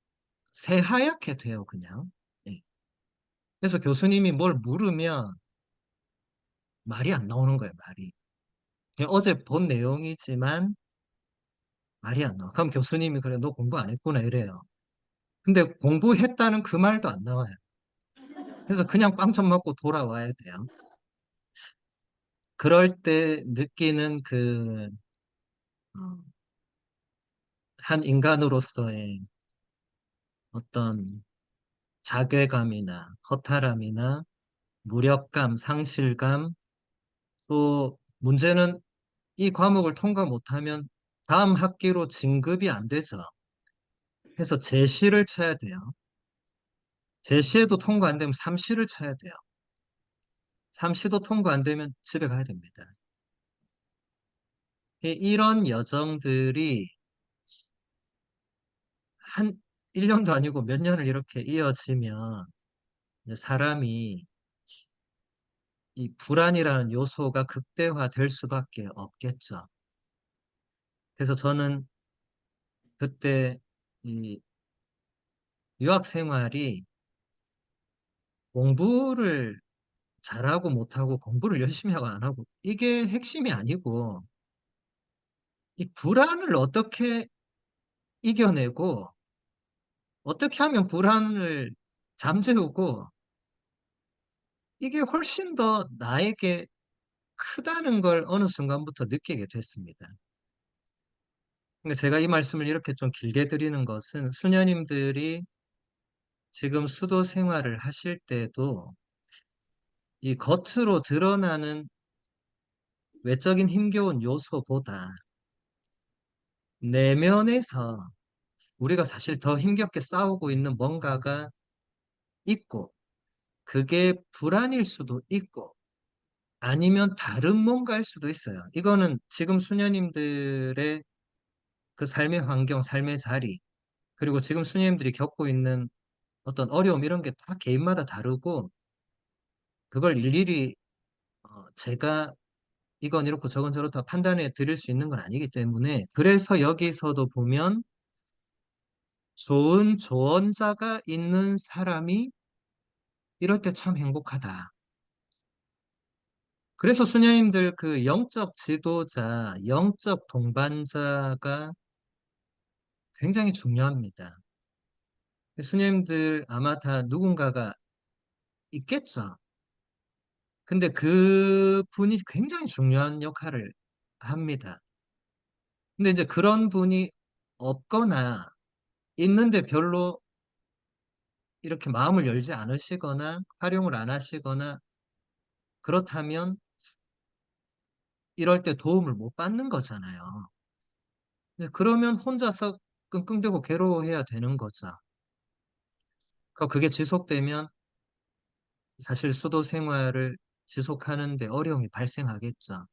Speaker 1: 새하얗게 돼요, 그냥. 예. 그래서 교수님이 뭘 물으면 말이 안 나오는 거예요, 말이. 그냥 어제 본 내용이지만 말이 안 나와. 그럼 교수님이 그래, 너 공부 안 했구나 이래요. 근데 공부했다는 그 말도 안 나와요. 그래서 그냥 빵점 맞고 돌아와야 돼요. 그럴 때 느끼는 한 인간으로서의 어떤 자괴감이나 허탈함이나 무력감, 상실감, 또 문제는 이 과목을 통과 못하면 다음 학기로 진급이 안 되죠. 그래서 재시를 쳐야 돼요. 재시에도 통과 안 되면 삼시를 쳐야 돼요. 삼시도 통과 안 되면 집에 가야 됩니다. 이런 여정들이 한 1년도 아니고 몇 년을 이렇게 이어지면 이제 사람이 이 불안이라는 요소가 극대화될 수밖에 없겠죠. 그래서 저는 그때 이 유학 생활이 공부를 잘하고 못하고 공부를 열심히 하고 안 하고 이게 핵심이 아니고 이 불안을 어떻게 이겨내고 어떻게 하면 불안을 잠재우고 이게 훨씬 더 나에게 크다는 걸 어느 순간부터 느끼게 됐습니다. 근데 제가 이 말씀을 이렇게 좀 길게 드리는 것은 수녀님들이 지금 수도 생활을 하실 때도 이 겉으로 드러나는 외적인 힘겨운 요소보다 내면에서 우리가 사실 더 힘겹게 싸우고 있는 뭔가가 있고, 그게 불안일 수도 있고, 아니면 다른 뭔가일 수도 있어요. 이거는 지금 수녀님들의 그 삶의 환경, 삶의 자리, 그리고 지금 수녀님들이 겪고 있는 어떤 어려움 이런 게 다 개인마다 다르고, 그걸 일일이 제가 이건 이렇고 저건 저렇다 판단해 드릴 수 있는 건 아니기 때문에, 그래서 여기서도 보면 좋은 조언자가 있는 사람이 이럴 때 참 행복하다. 그래서 수녀님들 그 영적 지도자, 영적 동반자가 굉장히 중요합니다. 수녀님들 아마 다 누군가가 있겠죠. 근데 그 분이 굉장히 중요한 역할을 합니다. 근데 이제 그런 분이 없거나 있는데 별로 이렇게 마음을 열지 않으시거나 활용을 안 하시거나 그렇다면 이럴 때 도움을 못 받는 거잖아요. 근데 그러면 혼자서 끙끙대고 괴로워해야 되는 거죠. 그러니까 그게 지속되면 사실 수도 생활을 지속하는데 어려움이 발생하겠죠.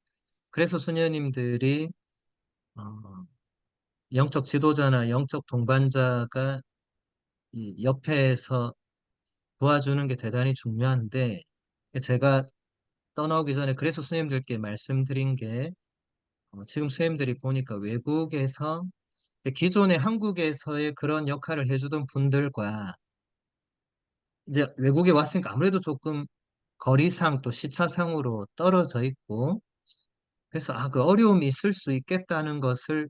Speaker 1: 그래서 수녀님들이 어, 영적 지도자나 영적 동반자가 이 옆에서 도와주는 게 대단히 중요한데 제가 떠나오기 전에 그래서 수녀님들께 말씀드린 게 지금 수녀님들이 보니까 외국에서 기존의 한국에서의 그런 역할을 해주던 분들과 이제 외국에 왔으니까 아무래도 조금 거리상 또 시차상으로 떨어져 있고 그래서 그 어려움이 있을 수 있겠다는 것을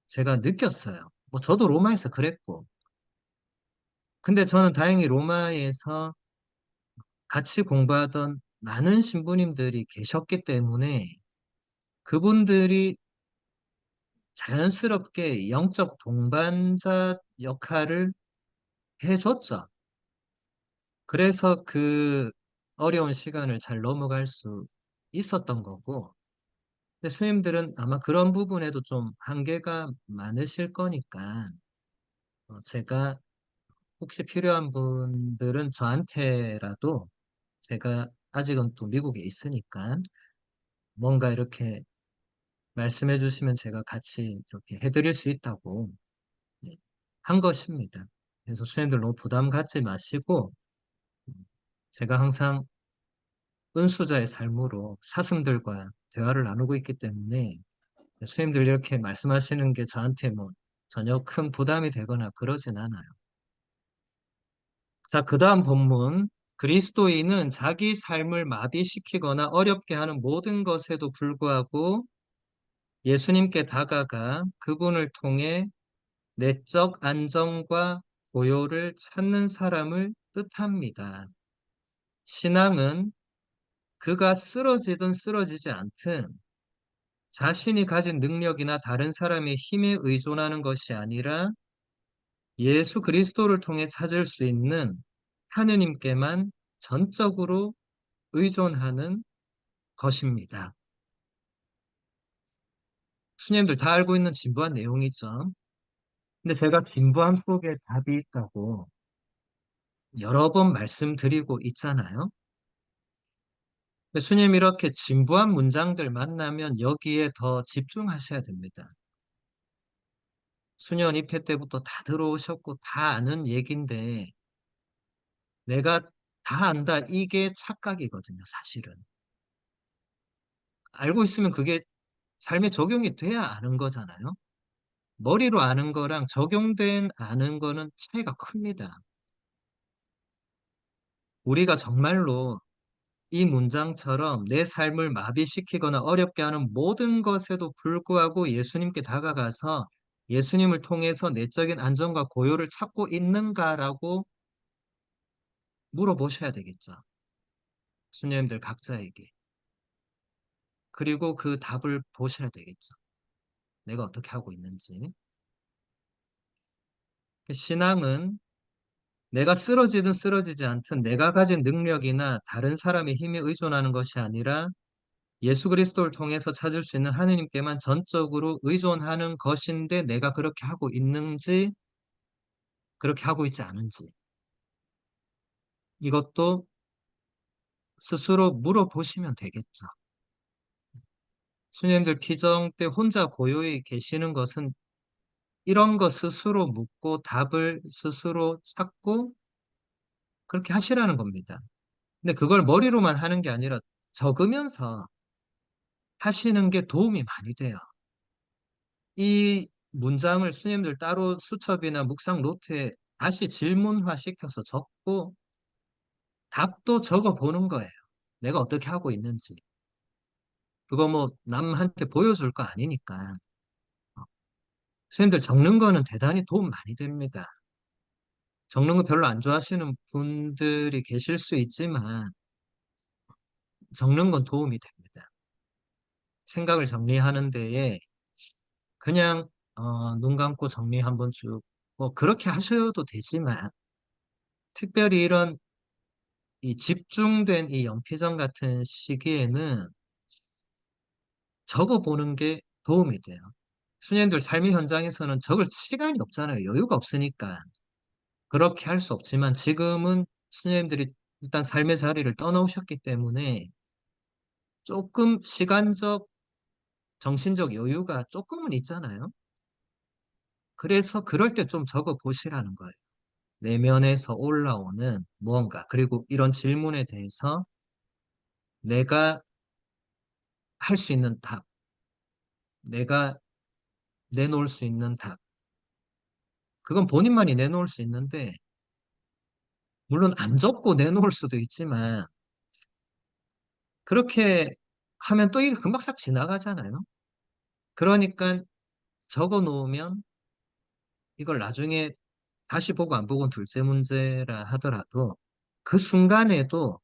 Speaker 1: 제가 느꼈어요. 뭐 저도 로마에서 그랬고 근데 저는 다행히 로마에서 같이 공부하던 많은 신부님들이 계셨기 때문에 그분들이 자연스럽게 영적 동반자 역할을 해줬죠. 그래서 그 어려운 시간을 잘 넘어갈 수 있었던 거고, 근데 수님들은 아마 그런 부분에도 좀 한계가 많으실 거니까, 제가 혹시 필요한 분들은 저한테라도 제가 아직은 또 미국에 있으니까 뭔가 이렇게 말씀해 주시면 제가 같이 이렇게 해드릴 수 있다고 예, 한 것입니다. 그래서 수님들 너무 부담 갖지 마시고, 제가 항상 은수자의 삶으로 사슴들과 대화를 나누고 있기 때문에 수님들 이렇게 말씀하시는 게 저한테 뭐 전혀 큰 부담이 되거나 그러진 않아요. 자, 그 다음 본문. 그리스도인은 자기 삶을 마비시키거나 어렵게 하는 모든 것에도 불구하고 예수님께 다가가 그분을 통해 내적 안정과 고요를 찾는 사람을 뜻합니다. 신앙은 그가 쓰러지든 쓰러지지 않든 자신이 가진 능력이나 다른 사람의 힘에 의존하는 것이 아니라 예수 그리스도를 통해 찾을 수 있는 하느님께만 전적으로 의존하는 것입니다. 수님들 다 알고 있는 진부한 내용이죠. 근데 제가 진부한 속에 답이 있다고 여러 번 말씀드리고 있잖아요. 근데 수님 이렇게 진부한 문장들 만나면 여기에 더 집중하셔야 됩니다. 수년 입회 때부터 다 들어오셨고 다 아는 얘긴데 내가 다 안다 이게 착각이거든요, 사실은. 알고 있으면 그게 삶에 적용이 돼야 아는 거잖아요. 머리로 아는 거랑 적용된 아는 거는 차이가 큽니다. 우리가 정말로 이 문장처럼 내 삶을 마비시키거나 어렵게 하는 모든 것에도 불구하고 예수님께 다가가서 예수님을 통해서 내적인 안정과 고요를 찾고 있는가라고 물어보셔야 되겠죠. 수녀님들 각자에게. 그리고 그 답을 보셔야 되겠죠. 내가 어떻게 하고 있는지. 신앙은 내가 쓰러지든 쓰러지지 않든 내가 가진 능력이나 다른 사람의 힘에 의존하는 것이 아니라 예수 그리스도를 통해서 찾을 수 있는 하느님께만 전적으로 의존하는 것인데 내가 그렇게 하고 있는지 그렇게 하고 있지 않은지 이것도 스스로 물어보시면 되겠죠. 수녀님들 기정 때 혼자 고요히 계시는 것은 이런 거 스스로 묻고 답을 스스로 찾고 그렇게 하시라는 겁니다. 근데 그걸 머리로만 하는 게 아니라 적으면서 하시는 게 도움이 많이 돼요. 이 문장을 스님들 따로 수첩이나 묵상 노트에 다시 질문화 시켜서 적고 답도 적어 보는 거예요. 내가 어떻게 하고 있는지. 그거 뭐 남한테 보여줄 거 아니니까. 스님들 적는 거는 대단히 도움 많이 됩니다. 적는 거 별로 안 좋아하시는 분들이 계실 수 있지만 적는 건 도움이 됩니다. 생각을 정리하는 데에 그냥 눈 감고 정리 한번 쭉, 뭐 그렇게 하셔도 되지만 특별히 이런 이 집중된 이 연피전 같은 시기에는 적어보는 게 도움이 돼요. 수녀님들 삶의 현장에서는 적을 시간이 없잖아요. 여유가 없으니까. 그렇게 할 수 없지만 지금은 수녀님들이 일단 삶의 자리를 떠나오셨기 때문에 조금 시간적, 정신적 여유가 조금은 있잖아요. 그래서 그럴 때 좀 적어 보시라는 거예요. 내면에서 올라오는 무언가, 그리고 이런 질문에 대해서 내가 할 수 있는 답, 내가 내놓을 수 있는 답. 그건 본인만이 내놓을 수 있는데, 물론 안 적고 내놓을 수도 있지만, 그렇게 하면 또 이게 금방 싹 지나가잖아요. 그러니까 적어 놓으면 이걸 나중에 다시 보고 안 보고는 둘째 문제라 하더라도 그 순간에도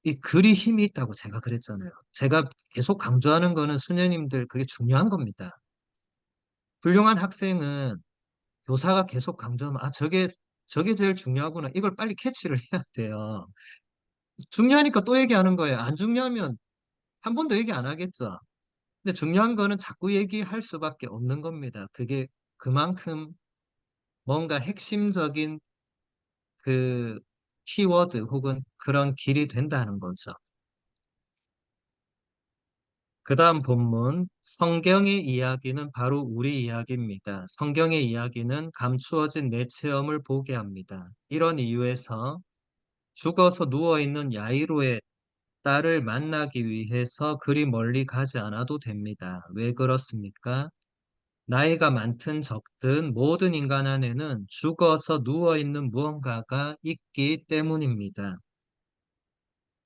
Speaker 1: 이 글이 힘이 있다고 제가 그랬잖아요. 제가 계속 강조하는 거는 수녀님들 그게 중요한 겁니다. 훌륭한 학생은 교사가 계속 강조하면 저게 제일 중요하구나. 이걸 빨리 캐치를 해야 돼요. 중요하니까 또 얘기하는 거예요. 안 중요하면 한 번 더 얘기 안 하겠죠. 근데 중요한 거는 자꾸 얘기할 수밖에 없는 겁니다. 그게 그만큼 뭔가 핵심적인 그 키워드 혹은 그런 길이 된다는 거죠. 그 다음 본문, 성경의 이야기는 바로 우리 이야기입니다. 성경의 이야기는 감추어진 내 체험을 보게 합니다. 이런 이유에서 죽어서 누워있는 야이로의 딸을 만나기 위해서 그리 멀리 가지 않아도 됩니다. 왜 그렇습니까? 나이가 많든 적든 모든 인간 안에는 죽어서 누워있는 무언가가 있기 때문입니다.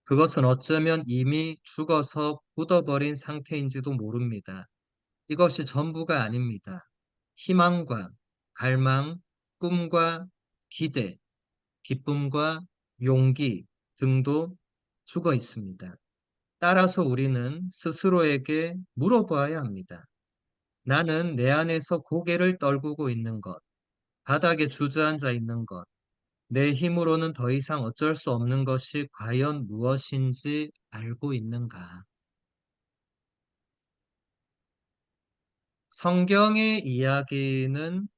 Speaker 1: 그것은 어쩌면 이미 죽어서 굳어버린 상태인지도 모릅니다. 이것이 전부가 아닙니다. 희망과 갈망, 꿈과 기대, 기쁨과 용기 등도 죽어 있습니다. 따라서 우리는 스스로에게 물어보아야 합니다. 나는 내 안에서 고개를 떨구고 있는 것, 바닥에 주저앉아 있는 것, 내 힘으로는 더 이상 어쩔 수 없는 것이 과연 무엇인지 알고 있는가? 성경의 이야기는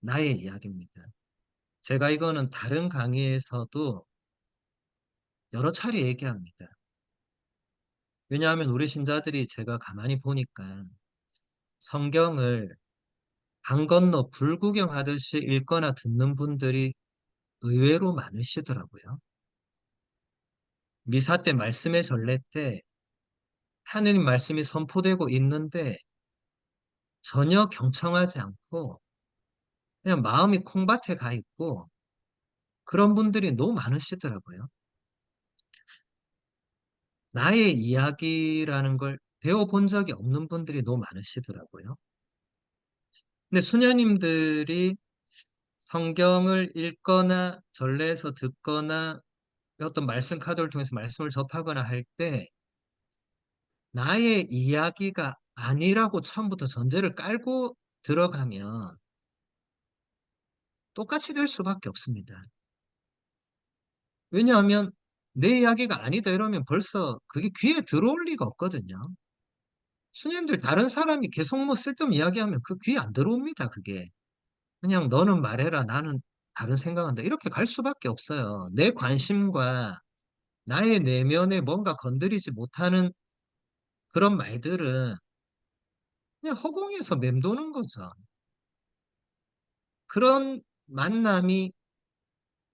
Speaker 1: 나의 이야기입니다. 제가 이거는 다른 강의에서도 여러 차례 얘기합니다. 왜냐하면 우리 신자들이 제가 가만히 보니까 성경을 강 건너 불구경하듯이 읽거나 듣는 분들이 의외로 많으시더라고요. 미사 때 말씀의 전례 때 하느님 말씀이 선포되고 있는데 전혀 경청하지 않고 그냥 마음이 콩밭에 가 있고 그런 분들이 너무 많으시더라고요. 나의 이야기라는 걸 배워본 적이 없는 분들이 너무 많으시더라고요. 근데 수녀님들이 성경을 읽거나 전례에서 듣거나 어떤 말씀 카드를 통해서 말씀을 접하거나 할 때 나의 이야기가 아니라고 처음부터 전제를 깔고 들어가면 똑같이 될 수밖에 없습니다. 왜냐하면 내 이야기가 아니다 이러면 벌써 그게 귀에 들어올 리가 없거든요. 수님들 다른 사람이 계속 뭐 쓸데없는 이야기하면 그 귀에 안 들어옵니다, 그게. 그냥 너는 말해라, 나는 다른 생각한다. 이렇게 갈 수밖에 없어요. 내 관심과 나의 내면에 뭔가 건드리지 못하는 그런 말들은 그냥 허공에서 맴도는 거죠. 그런 만남이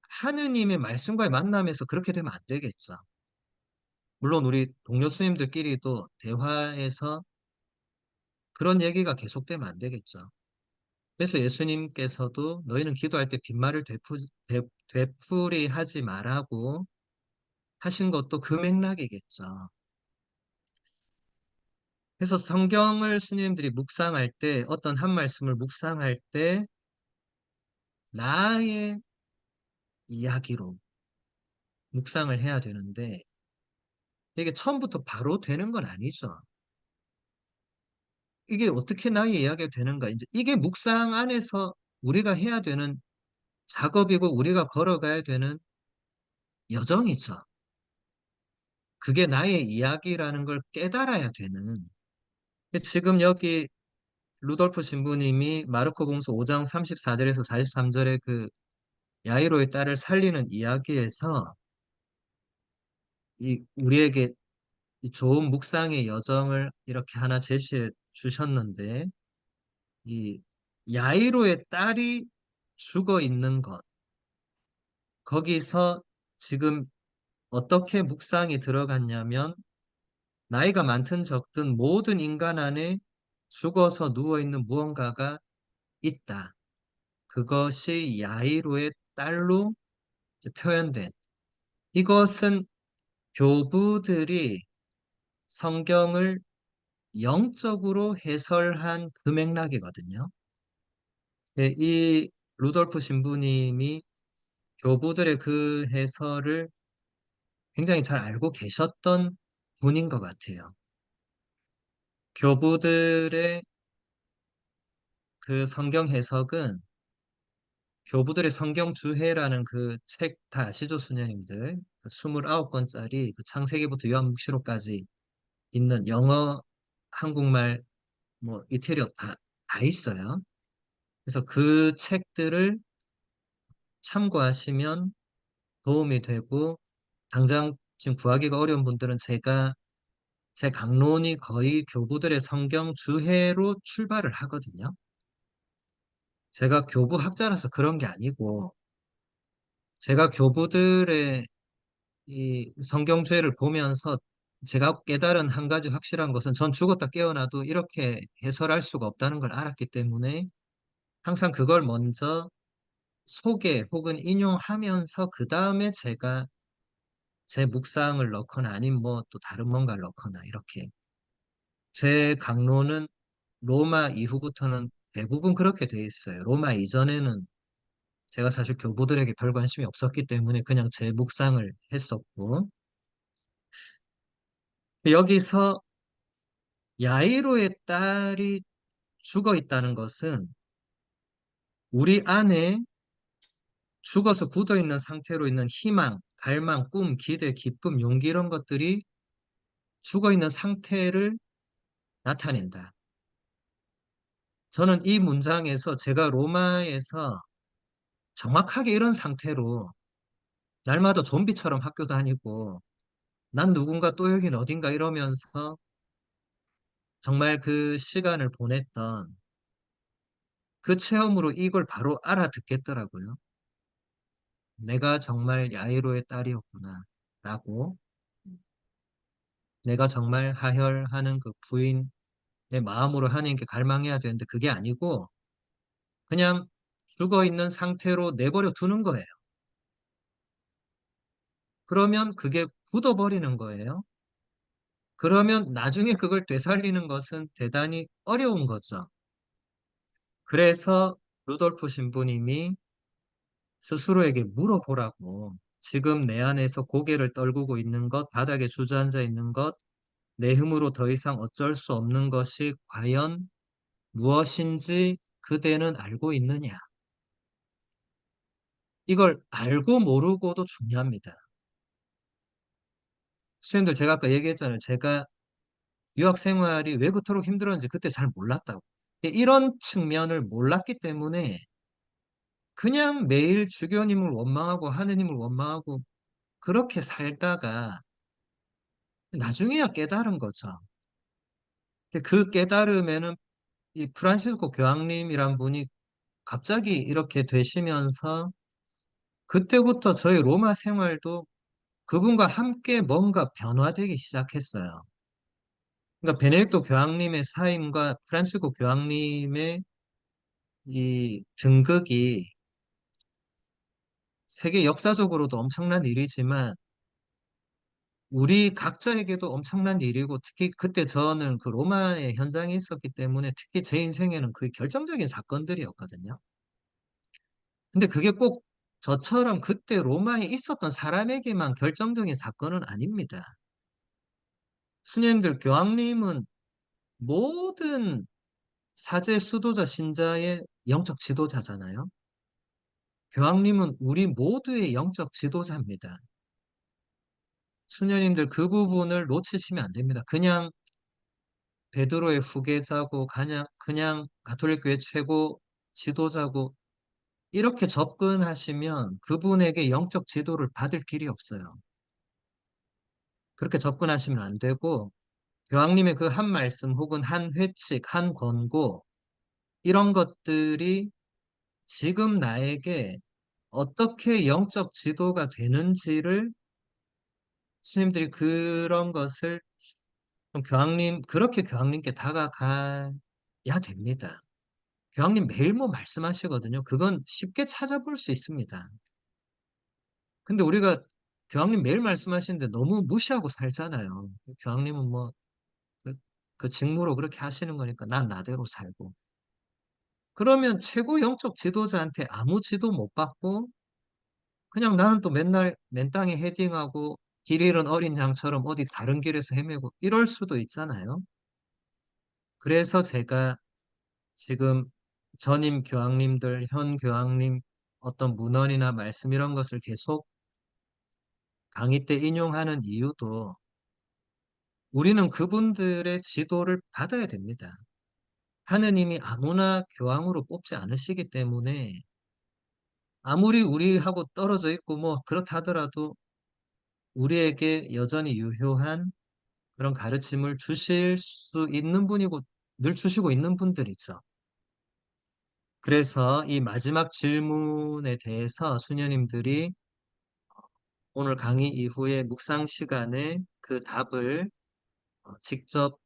Speaker 1: 하느님의 말씀과의 만남에서 그렇게 되면 안 되겠죠. 물론 우리 동료 스님들끼리도 대화에서 그런 얘기가 계속되면 안 되겠죠. 그래서 예수님께서도 너희는 기도할 때 빈말을 되풀이 하지 말라고 하신 것도 그 맥락이겠죠. 그래서 성경을 스님들이 묵상할 때 어떤 한 말씀을 묵상할 때 나의 이야기로 묵상을 해야 되는데 이게 처음부터 바로 되는 건 아니죠. 이게 어떻게 나의 이야기가 되는가? 이제 이게 묵상 안에서 우리가 해야 되는 작업이고 우리가 걸어가야 되는 여정이죠. 그게 나의 이야기라는 걸 깨달아야 되는. 지금 여기 루돌프 신부님이 마르코 공서 5장 34절에서 43절의 그 야이로의 딸을 살리는 이야기에서 이 우리에게 이 좋은 묵상의 여정을 이렇게 하나 제시해 주셨는데, 이 야이로의 딸이 죽어 있는 것, 거기서 지금 어떻게 묵상이 들어갔냐면, 나이가 많든 적든 모든 인간 안에 죽어서 누워있는 무언가가 있다. 그것이 야이로의 딸로 이제 표현된, 이것은 교부들이 성경을 영적으로 해설한 그 맥락이거든요. 예, 이 루돌프 신부님이 교부들의 그 해설을 굉장히 잘 알고 계셨던 분인 것 같아요. 교부들의 그 성경 해석은 교부들의 성경 주해라는 그 책 다 아시죠, 수녀님들? 그 29권짜리 그 창세기부터 요한묵시록까지 있는 영어, 한국말, 뭐 이태리어 다 있어요. 그래서 그 책들을 참고하시면 도움이 되고, 당장 지금 구하기가 어려운 분들은 제 강론이 거의 교부들의 성경 주해로 출발을 하거든요. 제가 교부 학자라서 그런 게 아니고, 제가 교부들의 이 성경 주해를 보면서 제가 깨달은 한 가지 확실한 것은, 전 죽었다 깨어나도 이렇게 해설할 수가 없다는 걸 알았기 때문에 항상 그걸 먼저 소개 혹은 인용하면서 그 다음에 제가 제 묵상을 넣거나 아니면 뭐 또 다른 뭔가를 넣거나 이렇게, 제 강론은 로마 이후부터는 대부분 그렇게 돼 있어요. 로마 이전에는 제가 사실 교부들에게 별 관심이 없었기 때문에 그냥 제 묵상을 했었고, 여기서 야이로의 딸이 죽어 있다는 것은 우리 안에 죽어서 굳어 있는 상태로 있는 희망, 갈망, 꿈, 기대, 기쁨, 용기, 이런 것들이 죽어 있는 상태를 나타낸다. 저는 이 문장에서 제가 로마에서 정확하게 이런 상태로 날마다 좀비처럼 학교 다니고, 난 누군가 또 여긴 어딘가 이러면서 정말 그 시간을 보냈던 그 체험으로 이걸 바로 알아듣겠더라고요. 내가 정말 야이로의 딸이었구나 라고. 내가 정말 하혈하는 그 부인의 마음으로 하나님께 갈망해야 되는데 그게 아니고 그냥 죽어 있는 상태로 내버려 두는 거예요. 그러면 그게 굳어버리는 거예요. 그러면 나중에 그걸 되살리는 것은 대단히 어려운 거죠. 그래서 루돌프 신부님이 스스로에게 물어보라고, 지금 내 안에서 고개를 떨구고 있는 것, 바닥에 주저앉아 있는 것, 내 힘으로 더 이상 어쩔 수 없는 것이 과연 무엇인지 그대는 알고 있느냐? 이걸 알고 모르고도 중요합니다. 선생님들, 제가 아까 얘기했잖아요. 제가 유학 생활이 왜 그토록 힘들었는지 그때 잘 몰랐다고. 이런 측면을 몰랐기 때문에 그냥 매일 주교님을 원망하고 하느님을 원망하고 그렇게 살다가 나중에야 깨달은 거죠. 그 깨달음에는 이 프란시스코 교황님이란 분이 갑자기 이렇게 되시면서 그때부터 저희 로마 생활도 그분과 함께 뭔가 변화되기 시작했어요. 그러니까 베네딕토 교황님의 사임과 프란시스코 교황님의 이 등극이 세계 역사적으로도 엄청난 일이지만 우리 각자에게도 엄청난 일이고, 특히 그때 저는 그 로마의 현장에 있었기 때문에 특히 제 인생에는 그게 결정적인 사건들이었거든요. 근데 그게 꼭 저처럼 그때 로마에 있었던 사람에게만 결정적인 사건은 아닙니다. 수녀님들, 교황님은 모든 사제, 수도자, 신자의 영적 지도자잖아요. 교황님은 우리 모두의 영적 지도자입니다. 수녀님들 그 부분을 놓치시면 안 됩니다. 그냥 베드로의 후계자고 그냥 가톨릭교회 최고 지도자고 이렇게 접근하시면 그분에게 영적 지도를 받을 길이 없어요. 그렇게 접근하시면 안 되고 교황님의 그 한 말씀 혹은 한 회칙, 한 권고 이런 것들이 지금 나에게 어떻게 영적 지도가 되는지를 스님들이 그런 것을 좀 그렇게 교황님께 다가가야 됩니다. 교황님 매일 뭐 말씀하시거든요. 그건 쉽게 찾아볼 수 있습니다. 근데 우리가 교황님 매일 말씀하시는데 너무 무시하고 살잖아요. 교황님은 뭐, 그, 그 직무로 그렇게 하시는 거니까 난 나대로 살고. 그러면 최고 영적 지도자한테 아무 지도 못 받고 그냥 나는 또 맨날 맨 땅에 헤딩하고 길 잃은 어린 양처럼 어디 다른 길에서 헤매고 이럴 수도 있잖아요. 그래서 제가 지금 전임 교황님들, 현 교황님 어떤 문헌이나 말씀 이런 것을 계속 강의 때 인용하는 이유도 우리는 그분들의 지도를 받아야 됩니다. 하느님이 아무나 교황으로 뽑지 않으시기 때문에 아무리 우리하고 떨어져 있고 뭐 그렇다 하더라도 우리에게 여전히 유효한 그런 가르침을 주실 수 있는 분이고 늘 주시고 있는 분들이죠. 그래서 이 마지막 질문에 대해서 수녀님들이 오늘 강의 이후에 묵상 시간에 그 답을 직접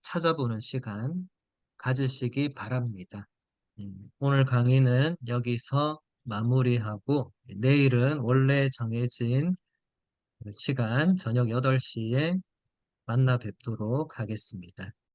Speaker 1: 찾아보는 시간 가지시기 바랍니다. 오늘 강의는 여기서 마무리하고 내일은 원래 정해진 시간 저녁 8시에 만나 뵙도록 하겠습니다.